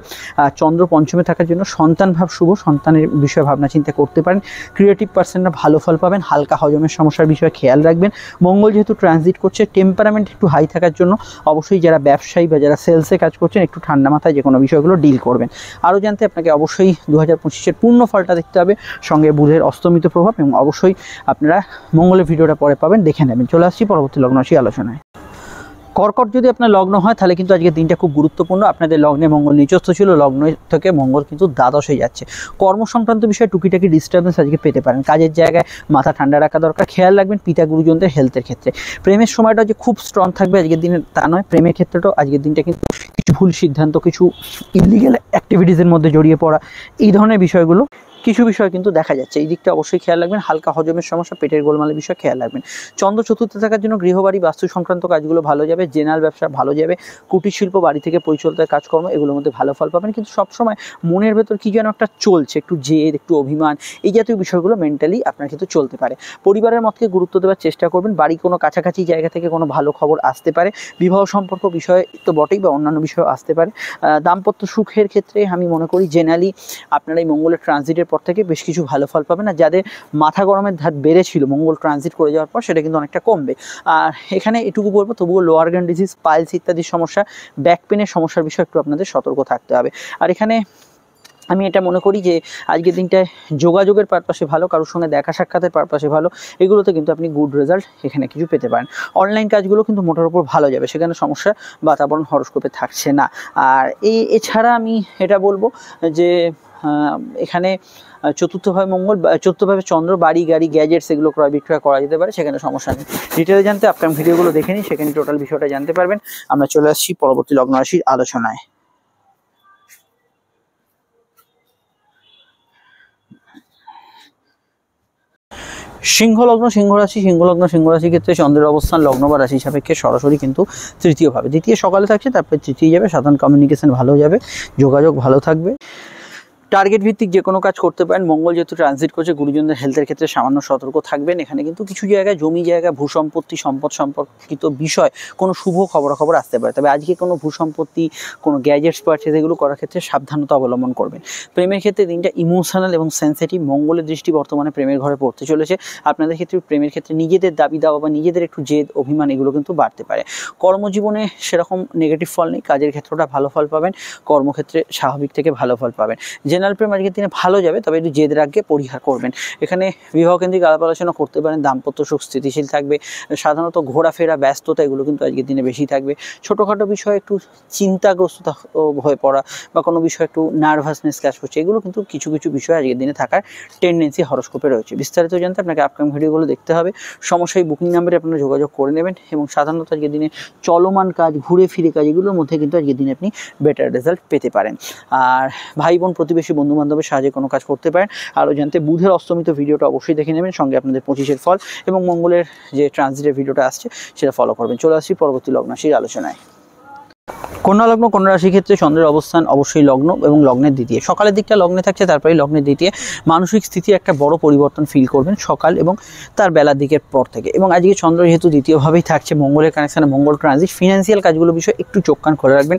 চন্দ্র পঞ্চমে থাকার জন্য সন্তান ভাব শুভ, সন্তানের বিষয়ে ভাবনা চিন্তা করতে পারেন। ক্রিয়েটিভ পার্সনরা ভালো ফল পাবেন। হালকা হজমের সমস্যার বিষয়ে খেয়াল রাখবেন। মঙ্গল যেহেতু ট্রানজিট করছে, টেম্পারামেন্ট একটু হাই থাকার জন্য অবশ্যই যারা ব্যবসায়ী বা যারা সেলসে কাজ করছেন একটু ঠান্ডা মাথায় যে কোনো বিষয়গুলো ডিল করবেন। আরও জানতে আপনাকে অবশ্যই 2025-এর পূর্ণ ফলটা দেখতে হবে, সঙ্গে বুধের অস্তমিত প্রভাব, এবং অবশ্যই আপনারা মঙ্গলের ভিডিওটা পরে পাবেন, দেখে নেবেন। চলে আসছি পরবর্তী লগ্ন রাশি আলোচনায়। কর্কট যদি আপনার লগ্ন হয় তাহলে কিন্তু আজকের দিনটা খুব গুরুত্বপূর্ণ। আপনাদের লগ্নে মঙ্গল নিচস্থ ছিল, লগ্ন থেকে মঙ্গল কিন্তু দ্বাদশে যাচ্ছে। কর্ম সংক্রান্ত বিষয়ে টুকিটাকি ডিস্টার্বেন্স আজকে পেতে পারেন। কাজের জায়গায় মাথা ঠান্ডা রাখা দরকার। খেয়াল রাখবেন পিতা গুরুজনদের হেলথের ক্ষেত্রে। প্রেমের সময়টা যে খুব স্ট্রং থাকবে আজকের দিনে তা নয়। প্রেমের ক্ষেত্রেটাও আজকের দিনটা কিন্তু কিছু ভুল সিদ্ধান্ত, কিছু ইলিগাল অ্যাক্টিভিটিসের মধ্যে জড়িয়ে পড়া, এই ধরনের বিষয়গুলো কিছু বিষয় কিন্তু দেখা যাচ্ছে। এই দিকটা অবশ্যই খেয়াল রাখবেন। হালকা হজমের সমস্যা, পেটের গোলমালের বিষয় খেয়াল রাখবেন। চন্দ্র চতুর্থে থাকার জন্য গৃহবাড়ি, বাস্তু সংক্রান্ত কাজগুলো ভালো যাবে। জেনারেল ব্যবসা ভালো যাবে। কুটির শিল্প, বাড়ি থেকে পরিচালিত কাজকর্ম, এগুলোর মধ্যে ভালো ফল পাবেন। কিন্তু সবসময় মনের ভেতর কি যেন একটা চলছে, একটু জেদ, একটু অভিমান, এই জাতীয় বিষয়গুলো মেন্টালি আপনার কিন্তু চলতে পারে। পরিবারের মতকে গুরুত্ব দেওয়ার চেষ্টা করবেন। বাড়ি কোনো কাছাকাছি জায়গা থেকে কোনো ভালো খবর আসতে পারে। বিবাহ সম্পর্ক বিষয় তো বটেই, বা অন্যান্য বিষয় আসতে পারে। দাম্পত্য সুখের ক্ষেত্রে আমি মনে করি জেনারেলি আপনারা এই মঙ্গলের ট্রানজিটের পর থেকে বেশ কিছু ভালো ফল পাবেন। আর যাদের মাথা গরমের ধাত বেড়েছিল মঙ্গল ট্রানজিট করে যাওয়ার পর, সেটা কিন্তু অনেকটা কমবে। আর এখানে এটুকু বলবো, তবুও লোয়ার গান ডিজিজ, পাইলস ইত্যাদি সমস্যা, ব্যাক পেনের সমস্যার বিষয়ে একটু আপনাদের সতর্ক থাকতে হবে। আর এখানে আমি এটা মনে করি যে আজকের দিনটায় যোগাযোগের পারপাসে ভালো, কারোর সঙ্গে দেখা সাক্ষাতের পারপাসে ভালো, এগুলোতে কিন্তু আপনি গুড রেজাল্ট এখানে কিছু পেতে পারেন। অনলাইন কাজগুলো কিন্তু মোটার উপর ভালো যাবে, সেখানে সমস্যা বাতাবরণ হরস্কোপে থাকছে না। আর এছাড়া আমি এটা বলবো যে এখানে চতুর্থভাবে মঙ্গল, চতুর্থভাবে চন্দ্র, বাড়ি, গাড়ি, গ্যাজেটস এগুলো ক্রয় বিক্রয় করা যেতে পারে, সেখানে সমস্যা নেই। ডিটেলে জানতে আপনার ভিডিওগুলো দেখে নিন, সেখানে টোটাল বিষয়টা জানতে পারবেন। আমরা চলে আসছি পরবর্তী লগ্ন রাশির আলোচনায়। সিংহ লগ্ন, সিংহ রাশি, সিংহ লগ্ন, সিংহ রাশির ক্ষেত্রে চন্দ্রের অবস্থান লগ্ন বা রাশি সাপেক্ষে সরাসরি কিন্তু তৃতীয়ভাবে, দ্বিতীয় সকালে থাকছে, তারপরে তৃতীয় যাবে। সাধারণ কমিউনিকেশন ভালো যাবে, যোগাযোগ ভালো থাকবে। টার্গেট ভিত্তিক যে কোনো কাজ করতে পারেন। মঙ্গল যেহেতু ট্রানজিট করছে, গুরুজনদের হেলথের ক্ষেত্রে সামান্য সতর্ক থাকবেন। এখানে কিন্তু কিছু জায়গায় জমি জায়গা, ভূসম্পত্তি, সম্পদ সম্পর্কিত বিষয় কোনো শুভ খবরাখবর আসতে পারে। তবে আজকে কোনো ভূসম্পত্তি, কোনো গ্যাজেটস পারচেজ এগুলো করার ক্ষেত্রে সাবধানতা অবলম্বন করবেন। প্রেমের ক্ষেত্রে দিনটা ইমোশনাল এবং সেন্সিটিভ। মঙ্গলের দৃষ্টি বর্তমানে প্রেমের ঘরে পড়তে চলেছে। আপনাদের ক্ষেত্রে প্রেমের ক্ষেত্রে নিজেদের দাবি দাওয়া বা নিজেদের একটু জেদ, অভিমান এগুলো কিন্তু বাড়তে পারে। কর্মজীবনে সেরকম নেগেটিভ ফল নেই, কাজের ক্ষেত্রটা ভালো ফল পাবেন। কর্মক্ষেত্রে স্বাভাবিক থেকে ভালো ফল পাবেন। জেনারেল জেনারেল প্রেম আজকের দিনে ভালো যাবে, তবে একটু জেদ রাগকে পরিহার করবেন। এখানে বিবাহ কেন্দ্রিক আলাপ আলোচনা করতে পারেন, দাম্পত্য সুখ স্থিতিশীল থাকবে। সাধারণত ঘোরাফেরা ব্যস্ততা এগুলো কিন্তু আজকের দিনে বেশি থাকবে। ছোটোখাটো বিষয়ে একটু চিন্তাগ্রস্ততা হয়ে পড়া বা কোনো বিষয়ে একটু নার্ভাসনেস কাজ করছে, এগুলো কিন্তু কিছু কিছু বিষয় আজকের দিনে থাকার টেন্ডেন্সি হরোস্কোপে রয়েছে। বিস্তারিত জানতে আপনাকে আপকামিং ভিডিওগুলো দেখতে হবে। সমস্যায় বুকিং নাম্বারে আপনারা যোগাযোগ করে নেবেন এবং সাধারণত আজকের দিনে চলমান কাজ, ঘুরে ফিরে কাজ, এগুলোর মধ্যে কিন্তু আজকের দিনে আপনি বেটার রেজাল্ট পেতে পারেন। আর ভাই বোন, প্রতিবেশী, বন্ধু বান্ধবের সাহায্যে কোনো কাজ করতে পারেন। আরও জানতে বুধের অস্তমিত ভিডিওটা অবশ্যই দেখে নেবেন, সঙ্গে আপনাদের 25-এর ফল এবং মঙ্গলের যে ট্রানজিটের ভিডিওটা আসছে সেটা ফলো করবেন। চলে আসছি পরবর্তী লগ্ন রাশির আলোচনায়। কন্যা লগ্ন, কন্যা রাশির ক্ষেত্রে চন্দ্রের অবস্থান অবশ্যই লগ্ন এবং লগ্নের দ্বিতীয়। সকালের দিকটা লগ্নে থাকছে, তারপরে লগ্নের দ্বিতীয়। মানসিক স্থিতির একটা বড় পরিবর্তন ফিল করবেন সকাল এবং তার বেলার দিকের পর থেকে। এবং আজকে চন্দ্র যেহেতু দ্বিতীয়ভাবেই থাকছে, মঙ্গলের কানেকশানে মঙ্গল ট্রানজিট, ফিনান্সিয়াল কাজগুলো বিষয়ে একটু চোখ কান খোলা রাখবেন।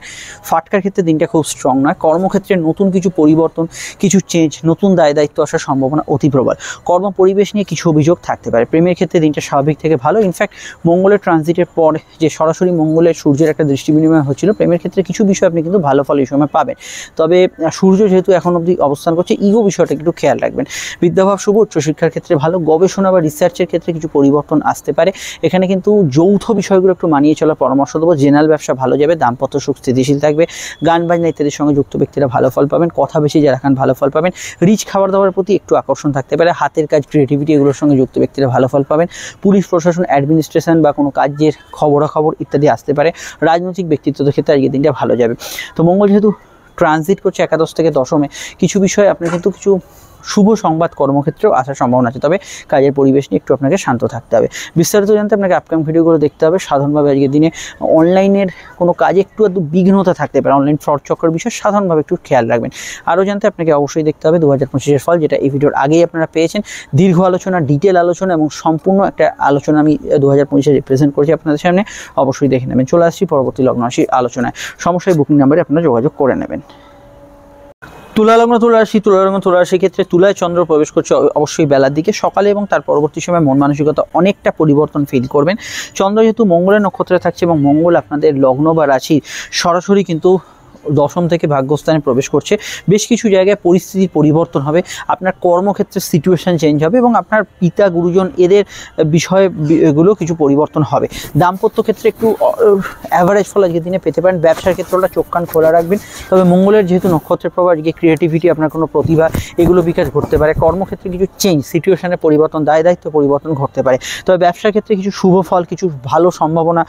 ফাটকার ক্ষেত্রে দিনটা খুব স্ট্রং নয়। কর্মক্ষেত্রে নতুন কিছু পরিবর্তন, কিছু চেঞ্জ, নতুন দায় দায়িত্ব আসার সম্ভাবনা অতি প্রবল। কর্ম পরিবেশ নিয়ে কিছু অভিযোগ থাকতে পারে। প্রেমের ক্ষেত্রে দিনটা স্বাভাবিক থেকে ভালো। ইনফ্যাক্ট মঙ্গলের ট্রানজিটের পর যে সরাসরি মঙ্গলের সূর্যের একটা দৃষ্টি বিনিময় হচ্ছিল, প্রেমের ক্ষেত্রে কিছু বিষয় আপনি কিন্তু ভালো ফল এই সময় পাবেন। তবে সূর্য যেহেতু এখন অবধি অবস্থান করছে, ইগো বিষয়টা একটু খেয়াল রাখবেন। বিদ্যাভাব শুভ, উচ্চশিক্ষার ক্ষেত্রে ভালো। গবেষণা বা রিসার্চের ক্ষেত্রে কিছু পরিবর্তন আসতে পারে। এখানে কিন্তু যৌথ বিষয়গুলো একটু মানিয়ে চলার পরামর্শ দেবো। জেনারেল ব্যবসা ভালো যাবে, দাম্পত্য সুখ স্থিতিশীল থাকবে। গান বাজনা ইত্যাদির সঙ্গে যুক্ত ব্যক্তিরা ভালো ফল পাবেন। কথা বেশি যারা খান ভালো ফল পাবেন। রিচ খাবার দাবার প্রতি একটু আকর্ষণ থাকতে পারে। হাতের কাজ, ক্রিয়েটিভিটি এগুলোর সঙ্গে যুক্ত ব্যক্তিরা ভালো ফল পাবেন। পুলিশ প্রশাসন, অ্যাডমিনিস্ট্রেশন বা কোনো কাজের খবরাখবর ইত্যাদি আসতে পারে। রাজনৈতিক ব্যক্তিত্বের ক্ষেত্রে আজকের দিনটা ভালো যাবে। তো মঙ্গল যেহেতু ট্রানজিট করছে একাদশ থেকে দশমে, কিছু বিষয়ে আপনার কিন্তু কিছু শুভ সংবাদ কর্মক্ষেত্রেও আসার সম্ভাবনা আছে। তবে কাজের পরিবেশ নিয়ে একটু আপনাকে শান্ত থাকতে হবে। বিস্তারিত জানতে আপনাকে আপকামিং ভিডিওগুলো দেখতে হবে। সাধারণভাবে আজকের দিনে অনলাইনের কোনো কাজে একটু বিঘ্নতা থাকতে পারে। অনলাইন ফ্রড চক্রের বিষয়ে সাধারণভাবে একটু খেয়াল রাখবেন। আরও জানতে আপনাকে অবশ্যই দেখতে হবে 2025-এর ফল, যেটা এই ভিডিওর আগেই আপনারা পেয়েছেন। দীর্ঘ আলোচনা, ডিটেল আলোচনা এবং সম্পূর্ণ একটা আলোচনা আমি 2025-এ রিপ্রেজেন্ট করেছি আপনাদের সামনে, অবশ্যই দেখে নেবেন। চলে আসছি পরবর্তী লগ্ন রাশির আলোচনায়। সমস্যায় বুকিং নাম্বারে আপনারা যোগাযোগ করে নেবেন। তুলা লগ্ন, তুলা রাশি, তুলা লগ্ন, তুলা রাশির ক্ষেত্রে তুলায় চন্দ্র প্রবেশ করছে অবশ্যই বেলার দিকে। সকালে এবং তার পরবর্তী সময় মন মানসিকতা অনেকটা পরিবর্তন ফিল করবেন। চন্দ্র যেহেতু মঙ্গলের নক্ষত্রে থাকছে এবং মঙ্গল আপনাদের লগ্ন বা রাশি সরাসরি কিন্তু দশম থেকে ভাগ্যস্থানে প্রবেশ করছে, বেশ কিছু জায়গায় পরিস্থিতির পরিবর্তন হবে। আপনার কর্মক্ষেত্রে সিচুয়েশন চেঞ্জ হবে এবং আপনার পিতা, গুরুজন এদের বিষয়গুলো কিছু পরিবর্তন হবে। দাম্পত্য ক্ষেত্রে একটু অ্যাভারেজ ফল আজকের দিনে পেতে পারেন। ব্যবসার ক্ষেত্রটা চোখ কান খোলা রাখবেন। তবে মঙ্গলের যেহেতু নক্ষত্রের প্রভাব, আজকে ক্রিয়েটিভিটি, আপনার কোনো প্রতিভা এগুলো বিকাশ ঘটতে পারে। কর্মক্ষেত্রে কিছু চেঞ্জ, সিচুয়েশনের পরিবর্তন, দায় দায়িত্ব পরিবর্তন ঘটতে পারে। তবে ব্যবসার ক্ষেত্রে কিছু শুভ ফল, কিছু ভালো সম্ভাবনা,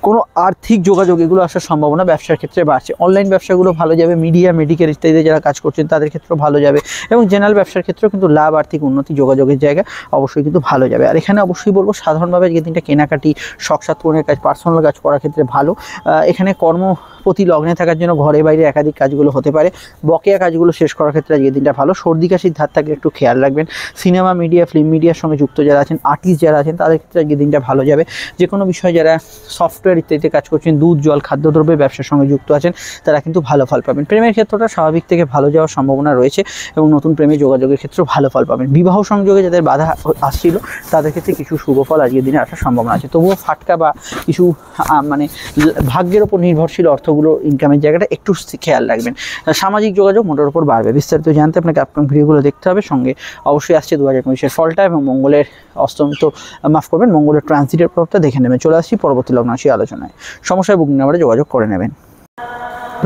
কোনো আর্থিক যোগাযোগ এগুলো আসার সম্ভাবনা ব্যবসার ক্ষেত্রে বাড়ছে। অনলাইন ব্যবসাগুলো ভালো যাবে। মিডিয়া, মেডিকেল ইত্যাদিতে যারা কাজ করছেন তাদের ক্ষেত্রেও ভালো যাবে এবং জেনারেল ব্যবসার ক্ষেত্রেও কিন্তু লাভ, আর্থিক উন্নতি, যোগাযোগের জায়গা অবশ্যই কিন্তু ভালো যাবে। আর এখানে অবশ্যই বলবো সাধারণভাবে আজকের দিনটা কেনাকাটি, শখ সাত পূরণের কাজ, পার্সোনাল কাজ করার ক্ষেত্রে ভালো। এখানে কর্মপতি লগ্নে থাকার জন্য ঘরে বাইরে একাধিক কাজগুলো হতে পারে। বকেয়া কাজগুলো শেষ করার ক্ষেত্রে আজকের দিনটা ভালো। সর্দি কাশির ধার থাকলে একটু খেয়াল রাখবেন। সিনেমা, মিডিয়া, ফিল্ম মিডিয়ার সঙ্গে যুক্ত যারা আছেন, আর্টিস্ট যারা আছেন তাদের ক্ষেত্রে আজকের দিনটা ভালো যাবে। যে কোনো বিষয়ে যারা সফটওয়্যার ইত্যাদিতে কাজ করছেন, দুধ, জল, খাদ্যদ্রব্যের ব্যবসার সঙ্গে যুক্ত আছেন, তারা কিন্তু ভালো ফল পাবেন। প্রেমের ক্ষেত্রটা স্বাভাবিক থেকে ভালো যাওয়ার সম্ভাবনা রয়েছে এবং নতুন প্রেমে যোগাযোগের ক্ষেত্রেও ভালো ফল পাবেন। বিবাহ সংযোগে যাদের বাধা আসছিল তাদের ক্ষেত্রে কিছু শুভ ফল আজকের দিনে আসার সম্ভাবনা আছে। তবুও ফাটকা বা কিছু মানে ভাগ্যের ওপর নির্ভরশীল অর্থগুলো, ইনকামের জায়গাটা একটু খেয়াল রাখবেন। সামাজিক যোগাযোগ মোটের উপর বাড়বে। বিস্তারিত জানতে আপনাকে আপকামিং ভিডিওগুলো দেখতে হবে। সঙ্গে অবশ্যই আসছে 2025-এর ফলটা এবং মঙ্গলের অস্তমিত, মাফ করবেন, মঙ্গলের ট্রানজিটের প্রভাবটা দেখে নেবেন। চলে আসছি পরবর্তী লগ্ন রাশি আলোচনায়। সমস্যায় বুকিং নাম্বারে যোগাযোগ করে নেবেন।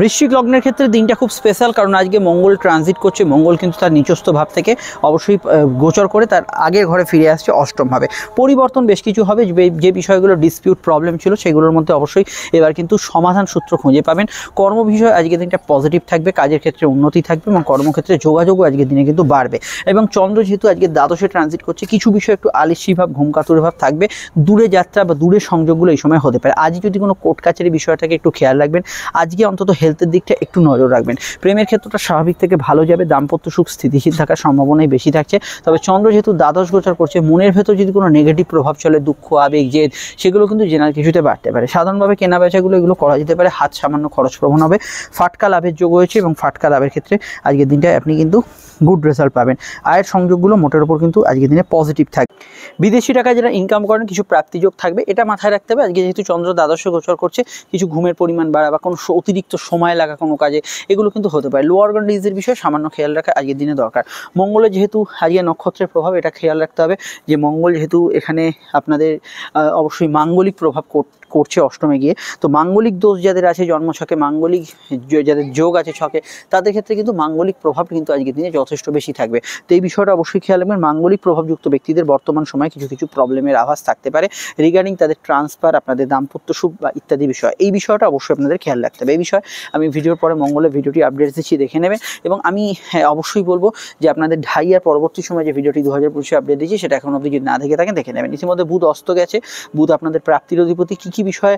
বৃশ্চিক লগ্নের ক্ষেত্রে দিনটা খুব স্পেশাল, কারণ আজকে মঙ্গল ট্রানজিট করছে। মঙ্গল কিন্তু তার নিচস্থ ভাব থেকে অবশ্যই গোচর করে তার আগের ঘরে ফিরে আসছে অষ্টমভাবে। পরিবর্তন বেশ কিছু হবে। যে বিষয়গুলো ডিসপিউট, প্রবলেম ছিল সেগুলোর মধ্যে অবশ্যই এবার কিন্তু সমাধান সূত্র খুঁজে পাবেন। কর্ম বিষয় আজকের দিনটা পজিটিভ থাকবে। কাজের ক্ষেত্রে উন্নতি থাকবে এবং কর্মক্ষেত্রে যোগাযোগও আজকের দিনে কিন্তু বাড়বে। এবং চন্দ্র যেহেতু আজকে দ্বাদশে ট্রানজিট করছে, কিছু বিষয় একটু আলিস্যি ভাব, ঘুমকাতুর ভাব থাকবে। দূরে যাত্রা বা দূরের সংযোগগুলো এই সময় হতে পারে। আজ যদি কোনো কোর্ট কাছারি বিষয়টাকে একটু খেয়াল রাখবেন। আজকে অন্তত হেলথের দিকটা একটু নজর রাখবেন। প্রেমের ক্ষেত্রটা স্বাভাবিক থেকে ভালো যাবে। দাম্পত্য সুখ স্থিতিশীল থাকার সম্ভাবনাই বেশি থাকছে। তবে চন্দ্র যেহেতু দ্বাদশ গোচর করছে, মনের ভেতর যদি কোনো নেগেটিভ প্রভাব চলে, দুঃখ, আবেগ, জেদ, সেগুলো কিন্তু জেনারেল কিছুতে বাড়তে পারে। সাধারণভাবে কেনা বেচাগুলো এগুলো করা যেতে পারে। হাত সামান্য খরচ প্রবণ হবে। ফাটকা লাভের যোগ হয়েছে এবং ফাটকা লাভের ক্ষেত্রে আজকের দিনটায় আপনি কিন্তু গুড রেজাল্ট পাবেন। আয়ের সংযোগগুলো মোটের উপর কিন্তু আজকের দিনে পজিটিভ থাকবে। বিদেশি টাকা যারা ইনকাম করেন কিছু প্রাপ্তিযোগ থাকবে, এটা মাথায় রাখতে হবে। আজকে যেহেতু চন্দ্র দ্বাদশে গোচর করছে, কিছু ঘুমের পরিমাণ বাড়া বা কোনো অতিরিক্ত সময় লাগা কোনো কাজে, এগুলো কিন্তু হতে পারে। লো অর্গান ডিজিজের বিষয়ে সামান্য খেয়াল রাখা আজকের দিনে দরকার। মঙ্গলের যেহেতু আজকে নক্ষত্রের প্রভাব, এটা খেয়াল রাখতে হবে যে মঙ্গল যেহেতু এখানে আপনাদের অবশ্যই মাঙ্গলিক প্রভাব করছে অষ্টমে গিয়ে, তো মাঙ্গলিক দোষ যাদের আছে জন্মছকে, মাঙ্গলিক যাদের যোগ আছে ছকে, তাদের ক্ষেত্রে কিন্তু মাঙ্গলিক প্রভাব কিন্তু আজকের দিনে যথেষ্ট বেশি থাকবে। তো এই বিষয়টা অবশ্যই খেয়াল রাখবেন। মাঙ্গলিক প্রভাবযুক্ত ব্যক্তিদের বর্তমান সময়ে কিছু কিছু প্রবলেমের আভাস থাকতে পারে রিগার্ডিং তাদের ট্রান্সফার, আপনাদের দাম্পত্য সুখ বা ইত্যাদি বিষয়। এই বিষয়টা অবশ্যই আপনাদের খেয়াল রাখতে হবে। এই বিষয়ে আমি ভিডিওর পরে মঙ্গলের ভিডিওটি আপডেট দিচ্ছি, দেখে নেবেন। এবং আমি অবশ্যই বলবো যে আপনাদের ঢাইয়ার পরবর্তী সময় যে ভিডিওটি 2025 আপডেট দিচ্ছি সেটা এখন অবধি যদি না দেখে থাকেন দেখে নেবেন। ইতিমধ্যে বুধ অস্ত গেছে, বুধ আপনাদের প্রাপ্তির অধিপতি, কী কী বিষয়ে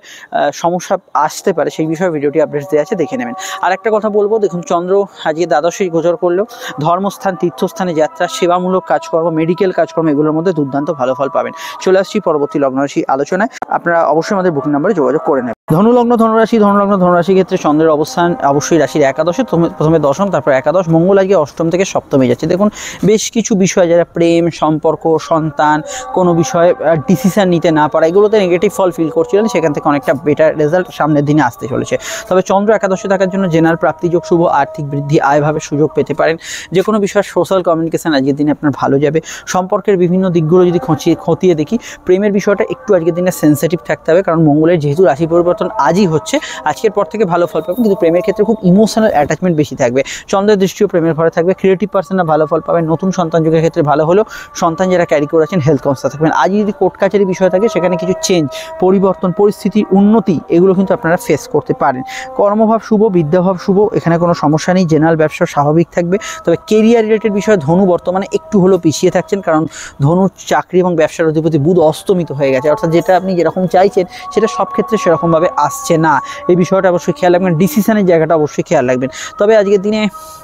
সমস্যা আসতে পারে সেই বিষয়ে ভিডিওটি আপডেট দেওয়া আছে, দেখে নেবেন। আর একটা কথা বলবো, দেখুন চন্দ্র আজকে দ্বাদশে গোচর করলেও ধর্মস্থান, তীর্থস্থানে যাত্রা, সেবামূলক কাজকর্ম, মেডিকেল কাজকর্ম, এগুলোর মধ্যে দুর্দান্ত ভালো ফল পাবেন। চলে আসছি পরবর্তী লগ্নরাশি আলোচনায়। আপনারা অবশ্যই আমাদের বুকিং নাম্বারে যোগাযোগ করে নেবেন। ধনুলগ্ন ধনুরাশি ক্ষেত্রে চন্দ্রের অবস্থান অবশ্যই রাশির একাদশে, প্রথমে দশম, তারপর একাদশ। মঙ্গল আজকে অষ্টম থেকে সপ্তমে যাচ্ছে। দেখুন বেশ কিছু বিষয়, যারা প্রেম, সম্পর্ক, সন্তান, কোনো বিষয়ে ডিসিশন নিতে না পারা, এগুলোতে নেগেটিভ ফল ফিল করছিলেন, সেখান থেকে অনেকটা বেটার রেজাল্ট সামনের দিনে আসতে চলেছে। তবে চন্দ্র একাদশে থাকার জন্য জেনারেল প্রাপ্তিযোগ শুভ, আর্থিক বৃদ্ধি, আয়ভাবে সুযোগ পেতে পারেন। যে কোনো বিষয়ে সোশ্যাল কমিউনিকেশন আজকের দিনে আপনার ভালো যাবে। সম্পর্কের বিভিন্ন দিকগুলো যদি খতিয়ে দেখি, প্রেমের বিষয়টা একটু আজকের দিনে সেন্সিটিভ থাকতে হবে, কারণ মঙ্গলের যেহেতু রাশি পরিবর্তন আজই হচ্ছে, আজকের পর থেকে ভালো ফল পাবেন, কিন্তু প্রেমের ক্ষেত্রে খুব ইমোশনাল অ্যাটাচমেন্ট বেশি থাকবে। চন্দ্রের দৃষ্টিও প্রেমের ঘরে থাকবে। ক্রিয়েটিভ পার্সনরা ভালো ফল পাবেন। নতুন সন্তান যুগের ক্ষেত্রে ভালো হলেও সন্তান যারা ক্যারি করে আছেন হেলথ কনসাস থাকবেন। আজ যদি কোর্ট কাছারি বিষয় থাকে, সেখানে কিছু চেঞ্জ, পরিবর্তন, পরিস্থিতির উন্নতি, এগুলো কিন্তু আপনারা ফেস করতে পারেন। কর্মভাব শুভ, বিদ্যাভাব শুভ, এখানে কোনো সমস্যা নেই। জেনারেল ব্যবসা স্বাভাবিক থাকবে। তবে কেরিয়ার রিলেটেড বিষয়ে ধনু বর্তমানে একটু হলেও পিছিয়ে থাকছেন, কারণ ধনু চাকরি এবং ব্যবসার অধিপতি বুধ অস্তমিত হয়ে গেছে, অর্থাৎ যেটা আপনি যেরকম চাইছেন সেটা সব ক্ষেত্রে সেরকমভাবে আসছে না। এই বিষয়টা অবশ্যই খেয়াল রাখবেন। ডিসিশনের জায়গাটা অবশ্যই খেয়াল রাখবেন। তবে আজকের দিনে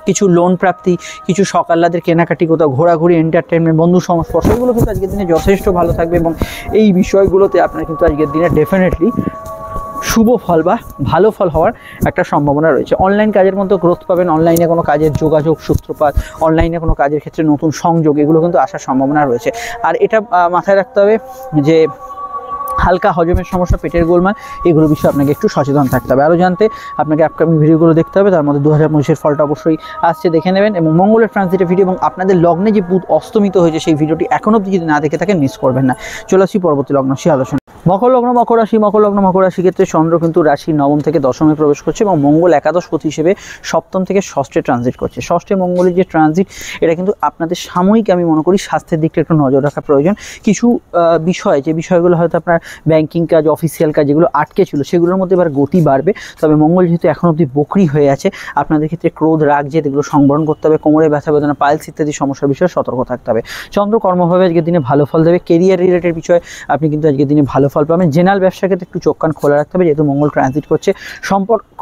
কিছু লোন প্রাপ্তি, কিছু সকাল্লাদের কেনাকাটি, কোথাও ঘোরাঘুরি, এন্টারটেনমেন্ট, বন্ধু সংস্পর্শ, এগুলো কিন্তু আজকের দিনে যথেষ্ট ভালো থাকবে। এবং এই বিষয়গুলোতে আপনার কিন্তু আজকের দিনে ডেফিনেটলি শুভ ফল বা ভালো ফল হওয়ার একটা সম্ভাবনা রয়েছে। অনলাইন কাজের মধ্যে গ্রোথ পাবেন। অনলাইনে কোনো কাজের যোগাযোগ, সূত্রপাত, অনলাইনে কোনো কাজের ক্ষেত্রে নতুন সংযোগ, এগুলো কিন্তু আসার সম্ভাবনা রয়েছে। আর এটা মাথায় রাখতে হবে যে হালকা হজমের সমস্যা, পেটের গোলমাল, এগুলো বিষয়ে আপনাকে একটু সচেতন থাকতে হবে। আরও জানতে আপনাকে আপকামিং ভিডিওগুলো দেখতে হবে, তার মধ্যে 2025-এর ফলটা অবশ্যই আসছে, দেখে নেবেন। এবং মঙ্গলের ট্রানজিটের ভিডিও এবং আপনাদের লগ্নে যে বুধ অস্তমিত হয়েছে সেই ভিডিওটি এখনও অবধি যদি না দেখে থাকেন মিস করবেন না। চলে আসছি পরবর্তী লগ্নরাশি আলোচনা। মকর লগ্ন মকর রাশি ক্ষেত্রে চন্দ্র কিন্তু রাশি নবম থেকে দশমে প্রবেশ করছে এবং মঙ্গল একাদশপতি হিসেবে সপ্তম থেকে ষষ্ঠে ট্রানজিট করছে। ষষ্ঠে মঙ্গলের যে ট্রানজিট, এটা কিন্তু আপনাদের সাময়িক আমি মনে করি স্বাস্থ্যের দিকটা একটু নজর রাখা প্রয়োজন। কিছু বিষয়, যে বিষয়গুলো হয়তো আপনার ব্যাংকিং কাজ, অফিসিয়াল কাজ, যেগুলো আটকে ছিল, সেগুলোর মধ্যে এবার গতি বাড়বে। তবে মঙ্গল যেহেতু এখন অবধি বকরি হয়ে আছে, আপনাদের ক্ষেত্রে ক্রোধ, রাগ, জেদ, এগুলো সংবরণ করতে হবে। কোমরে ব্যথা বেদনা, পাইলস ইত্যাদি সমস্যার বিষয়ে সতর্ক থাকতে হবে। চন্দ্র কর্মভাবে আজকের দিনে ভালো ফল দেবে। কেরিয়ার রিলেটেড বিষয়ে আপনি কিন্তু আজকের দিনে ভালো ফল পাবেন। জেনারেল ব্যবসার ক্ষেত্রে একটু চোখ কান খোলা রাখতে হবে, যেহেতু মঙ্গল ট্রানজিট করছে। সম্পর্ক,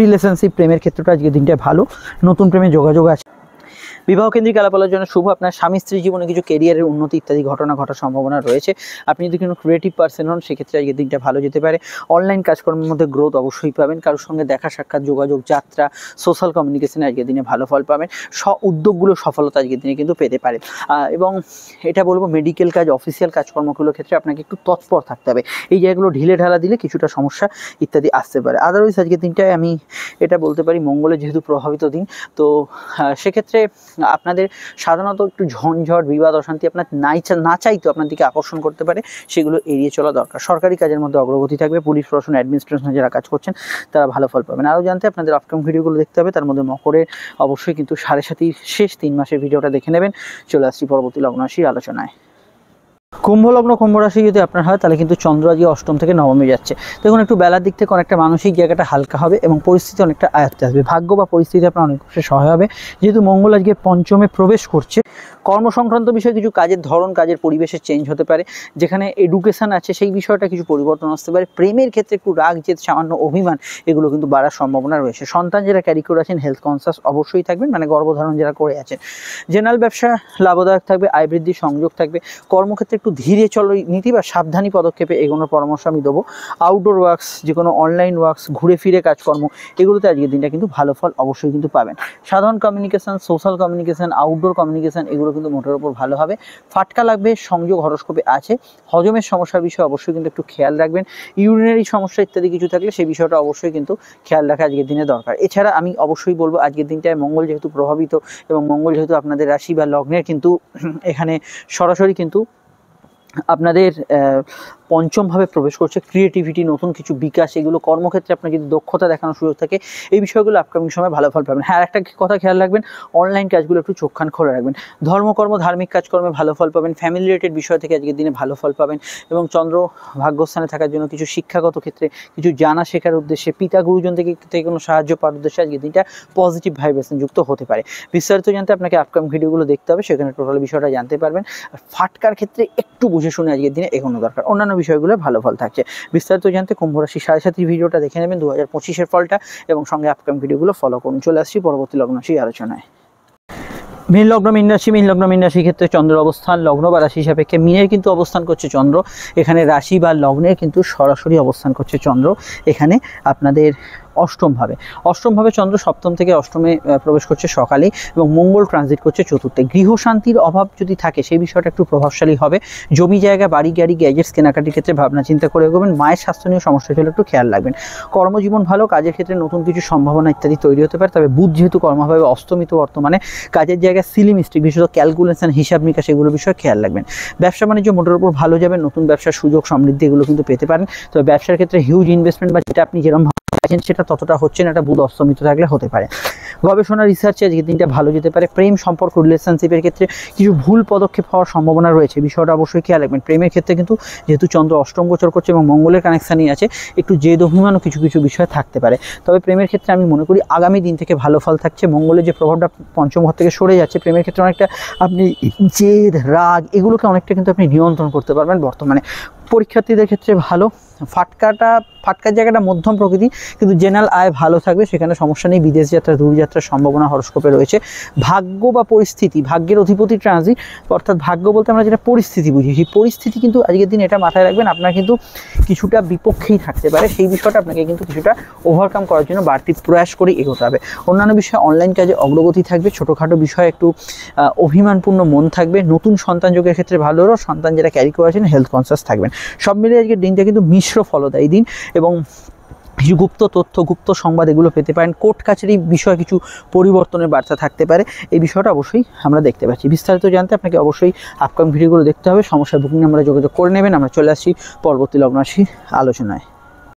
রিলেশনশিপ, প্রেমের ক্ষেত্রটা আজকের দিনটা ভালো। নতুন প্রেমে যোগাযোগ আছে। বিবাহ কেন্দ্রিক আলাপালার জন্য শুভ। আপনার স্বামী স্ত্রী জীবনে কিছু কেরিয়ারের উন্নতি ইত্যাদি ঘটনা ঘটার সম্ভাবনা রয়েছে। আপনি যদি কোনো ক্রিয়েটিভ পার্সন হন, সেক্ষেত্রে আজকের দিনটা ভালো যেতে পারে। অনলাইন কাজকর্মের মধ্যে গ্রোথ অবশ্যই পাবেন। কারোর সঙ্গে দেখা সাক্ষাৎ, যোগাযোগ, যাত্রা, সোশ্যাল কমিউনিকেশনে আজকের দিনে ভালো ফল পাবেন। উদ্যোগগুলো সফলতা আজকের দিনে কিন্তু পেতে পারে। এবং এটা বলবো, মেডিকেল কাজ, অফিসিয়াল কাজকর্মগুলোর ক্ষেত্রে আপনাকে একটু তৎপর থাকতে হবে। এই জায়গাগুলো ঢিলে ঢালা দিলে কিছুটা সমস্যা ইত্যাদি আসতে পারে। আদারওয়াইজ আজকের দিনটায় আমি এটা বলতে পারি, মঙ্গলের যেহেতু প্রভাবিত দিন, তো সেক্ষেত্রে আপনাদের সাধারণত একটু ঝঞ্ঝট, বিবাদ, অশান্তি আপনার না চাইতেও আপনার দিকে আকর্ষণ করতে পারে, সেগুলো এড়িয়ে চলা দরকার। সরকারি কাজের মধ্যে অগ্রগতি থাকবে। পুলিশ প্রশাসন, অ্যাডমিনিস্ট্রেশনে যারা কাজ করছেন তারা ভালো ফল পাবেন। আরও জানতে আপনাদের আপকামিং ভিডিওগুলো দেখতে হবে, তার মধ্যে মকরের অবশ্যই কিন্তু 7.5 শেষ 3 মাসের ভিডিওটা দেখে নেবেন। চলে আসছি পরবর্তী লগ্নরাশির আলোচনায়। কুম্ভ লগ্ন কুম্ভ রাশি যদি আপনার হয়, তাহলে কিন্তু চন্দ্র আজকে অষ্টম থেকে নবমে যাচ্ছে। দেখুন একটু বেলার দিক থেকে অনেকটা মানসিক জায়গাটা হালকা হবে এবং পরিস্থিতি অনেকটা আয়ত্তে আসবে। ভাগ্য বা পরিস্থিতি আপনার অনেক সহায় হবে, যেহেতু মঙ্গল আজকে পঞ্চমে প্রবেশ করছে। কর্ম সংক্রান্ত বিষয়ে কিছু কাজের ধরন, কাজের পরিবেশে চেঞ্জ হতে পারে। যেখানে এডুকেশন আছে সেই বিষয়টা কিছু পরিবর্তন আসতে পারে। প্রেমের ক্ষেত্রে একটু রাগ, জেদ, সামান্য অভিমান, এগুলো কিন্তু বাড়ার সম্ভাবনা রয়েছে। সন্তান যারা ক্যারি করে আছেন হেলথ কনসাস অবশ্যই থাকবেন, মানে গর্ভধারণ যারা করে আছেন। জেনারেল ব্যবসা লাভদায়ক থাকবে, আয় বৃদ্ধির সংযোগ থাকবে। কর্মক্ষেত্রে একটু ধীরে চলো নীতি বা সাবধানী পদক্ষেপে এগোনোর পরামর্শ আমি দেবো। আউটডোর ওয়ার্কস, যে কোনো অনলাইন ওয়ার্কস, ঘুরে ফিরে কাজকর্ম, এগুলোতে আজকের দিনটা কিন্তু ভালো ফল অবশ্যই কিন্তু পাবেন। সাধারণ communication, social communication, outdoor communication, এগুলো কিন্তু মোটের উপর ভালো হবে। ফাটকা লাগবে সংযোগ হরোস্কোপে আছে। হজমের সমস্যার বিষয়ে অবশ্যই কিন্তু একটু খেয়াল রাখবেন। ইউরিনারি সমস্যা ইত্যাদি কিছু থাকলে সেই বিষয়টা অবশ্যই কিন্তু খেয়াল রাখা আজকের দিনে দরকার। এছাড়া আমি অবশ্যই বলবো আজকের দিনটায় মঙ্গল যেহেতু প্রভাবিত এবং মঙ্গল যেহেতু আপনাদের রাশি বা লগ্নের কিন্তু এখানে সরাসরি কিন্তু আপনাদের পঞ্চমভাবে প্রবেশ করছে, ক্রিয়েটিভিটি, নতুন কিছু বিকাশ, এগুলো কর্মক্ষেত্রে আপনার যদি দক্ষতা দেখানোর সুযোগ থাকে এই বিষয়গুলো আপকামিং সময় ভালো ফল পাবেন। হ্যাঁ, একটা কথা খেয়াল রাখবেন, অনলাইন কাজগুলো একটু চোখ কান খোলা রাখবেন। ধর্মকর্ম, ধার্মিক কাজকর্মে ভালো ফল পাবেন। ফ্যামিলি রিলেটেড বিষয় থেকে আজকের দিনে ভালো ফল পাবেন এবং চন্দ্র ভাগ্যস্থানে থাকার জন্য কিছু শিক্ষাগত ক্ষেত্রে কিছু জানা শেখার উদ্দেশ্যে, পিতা গুরুজন থেকে কোনো সাহায্য পাওয়ার উদ্দেশ্যে আজকের দিনটা পজিটিভ ভাইব্রেশন যুক্ত হতে পারে। বিস্তারিত জানতে আপনাকে আপকামিং ভিডিওগুলো দেখতে হবে, সেখানে টোটাল বিষয়টা জানতে পারবেন। আর ফাটকার ক্ষেত্রে একটু বুঝে শুনে আজকের দিনে এগোনো দরকার, অন্যান্য বিষয়গুলো ভালো ফল থাকছে। বিস্তারিত জানতে কুম্ভ রাশি 7.5 ভিডিওটা দেখে নেবেন 2025-এর ফলটা এবং সঙ্গে আপকামিং ভিডিওগুলো ফলো করুন। চলে আসছি পরবর্তী লগ্ন রাশি আলোচনায়। মীন লগ্ন, মীন রাশি। মীন লগ্ন, মীন রাশির ক্ষেত্রে চন্দ্র অবস্থান লগ্ন বা রাশি সাপেক্ষে মিনের কিন্তু অবস্থান করছে চন্দ্র এখানে, রাশি বা লগ্নের কিন্তু সরাসরি অবস্থান করছে চন্দ্র এখানে আপনাদের অষ্টমভাবে চন্দ্র সপ্তম থেকে অষ্টমে প্রবেশ করছে সকালে এবং মঙ্গল ট্রানজিট করছে চতুর্থে। গৃহ শান্তির অভাব যদি থাকে সেই বিষয়টা একটু প্রভাবশালী হবে। জমি জায়গা, বাড়ি গাড়ি, গ্যাজেটস কেনাকাটির ক্ষেত্রে ভাবনা চিন্তা করে এগোবেন। মায়ের স্বাস্থ্য নিয়ে সমস্যা হলে একটু খেয়াল রাখবেন। কর্মজীবন ভালো, কাজের ক্ষেত্রে নতুন কিছু সম্ভাবনা ইত্যাদি তৈরি হতে পারে। তবে বুধ যেহেতু কর্মভাবে অস্তমিত বর্তমানে, কাজের জায়গায় সিলি মিস্টেক, বিশেষত ক্যালকুলেশন, হিসাব নিকাশ, এগুলো বিষয়ে খেয়াল রাখবেন। ব্যবসা বাণিজ্য মোটের উপর ভালো যাবে, নতুন ব্যবসার সুযোগ সমৃদ্ধি এগুলো কিন্তু পেতে পারেন। তবে ব্যবসার ক্ষেত্রে হিউজ ইনভেস্টমেন্ট বা যেটা আপনি যেরকম সেটা ততটা হচ্ছে না, এটা বুধ অস্তমিত থাকলে হতে পারে। গবেষণা, রিসার্চে আজকের দিনটা ভালো যেতে পারে। প্রেম সম্পর্ক, রিলেশনশিপের ক্ষেত্রে কিছু ভুল পদক্ষেপ হওয়ার সম্ভাবনা রয়েছে, বিষয়টা অবশ্যই খেয়াল রাখবেন। প্রেমের ক্ষেত্রে কিন্তু যেহেতু চন্দ্র অষ্টম গোচর করছে এবং মঙ্গলের কানেকশানই আছে, একটু জেদ অভিমানও কিছু কিছু বিষয় থাকতে পারে। তবে প্রেমের ক্ষেত্রে আমি মনে করি আগামী দিন থেকে ভালো ফল থাকছে। মঙ্গলের যে প্রভাবটা পঞ্চম ঘর থেকে সরে যাচ্ছে, প্রেমের ক্ষেত্রে অনেকটা আপনি জেদ, রাগ এগুলোকে অনেকটা কিন্তু আপনি নিয়ন্ত্রণ করতে পারবেন বর্তমানে। পরীক্ষার্থীদের ক্ষেত্রে ভালো। ফাটকার জায়গাটা মধ্যম প্রকৃতি, কিন্তু জেনারেল আয় ভালো থাকবে, সেখানে সমস্যা নেই। বিদেশ যাত্রা, দূরযাত্রার সম্ভাবনা হরোস্কোপে রয়েছে। ভাগ্য বা পরিস্থিতি, ভাগ্যের অধিপতি ট্রানজিট, অর্থাৎ ভাগ্য বলতে আমরা যেটা পরিস্থিতি বুঝি, সেই পরিস্থিতি কিন্তু আজকের দিন এটা মাথায় রাখবেন আপনার কিন্তু কিছুটা বিপক্ষেই থাকতে পারে। সেই বিষয়টা আপনাকে কিন্তু কিছুটা ওভারকাম করার জন্য বাড়তি প্রয়াস করে এগোতে হবে। অন্যান্য বিষয়ে অনলাইন কাজে অগ্রগতি থাকবে। ছোটোখাটো বিষয়ে একটু অভিমানপূর্ণ মন থাকবে। নতুন সন্তান যোগের ক্ষেত্রে ভালো হলো। সন্তান যারা ক্যারি করেছেন হেলথ কনসিয়াস থাকবেন। সব মিলিয়ে আজকের দিনটা কিন্তু মিশ্র ফলদায়ী দিন এবং কিছু গুপ্ত তথ্য, গুপ্ত সংবাদ এগুলো পেতে পারেন। কোর্ট কাছারি বিষয়ে কিছু পরিবর্তনের বার্তা থাকতে পারে, এই বিষয়টা অবশ্যই আমরা দেখতে পাচ্ছি। বিস্তারিত জানতে আপনাকে অবশ্যই আপকামিং ভিডিওগুলো দেখতে হবে। সমস্যার বুকিং আমরা যোগাযোগ করে নেবেন। আমরা চলে আসছি পরবর্তী লগ্ন রাশি আলোচনায়।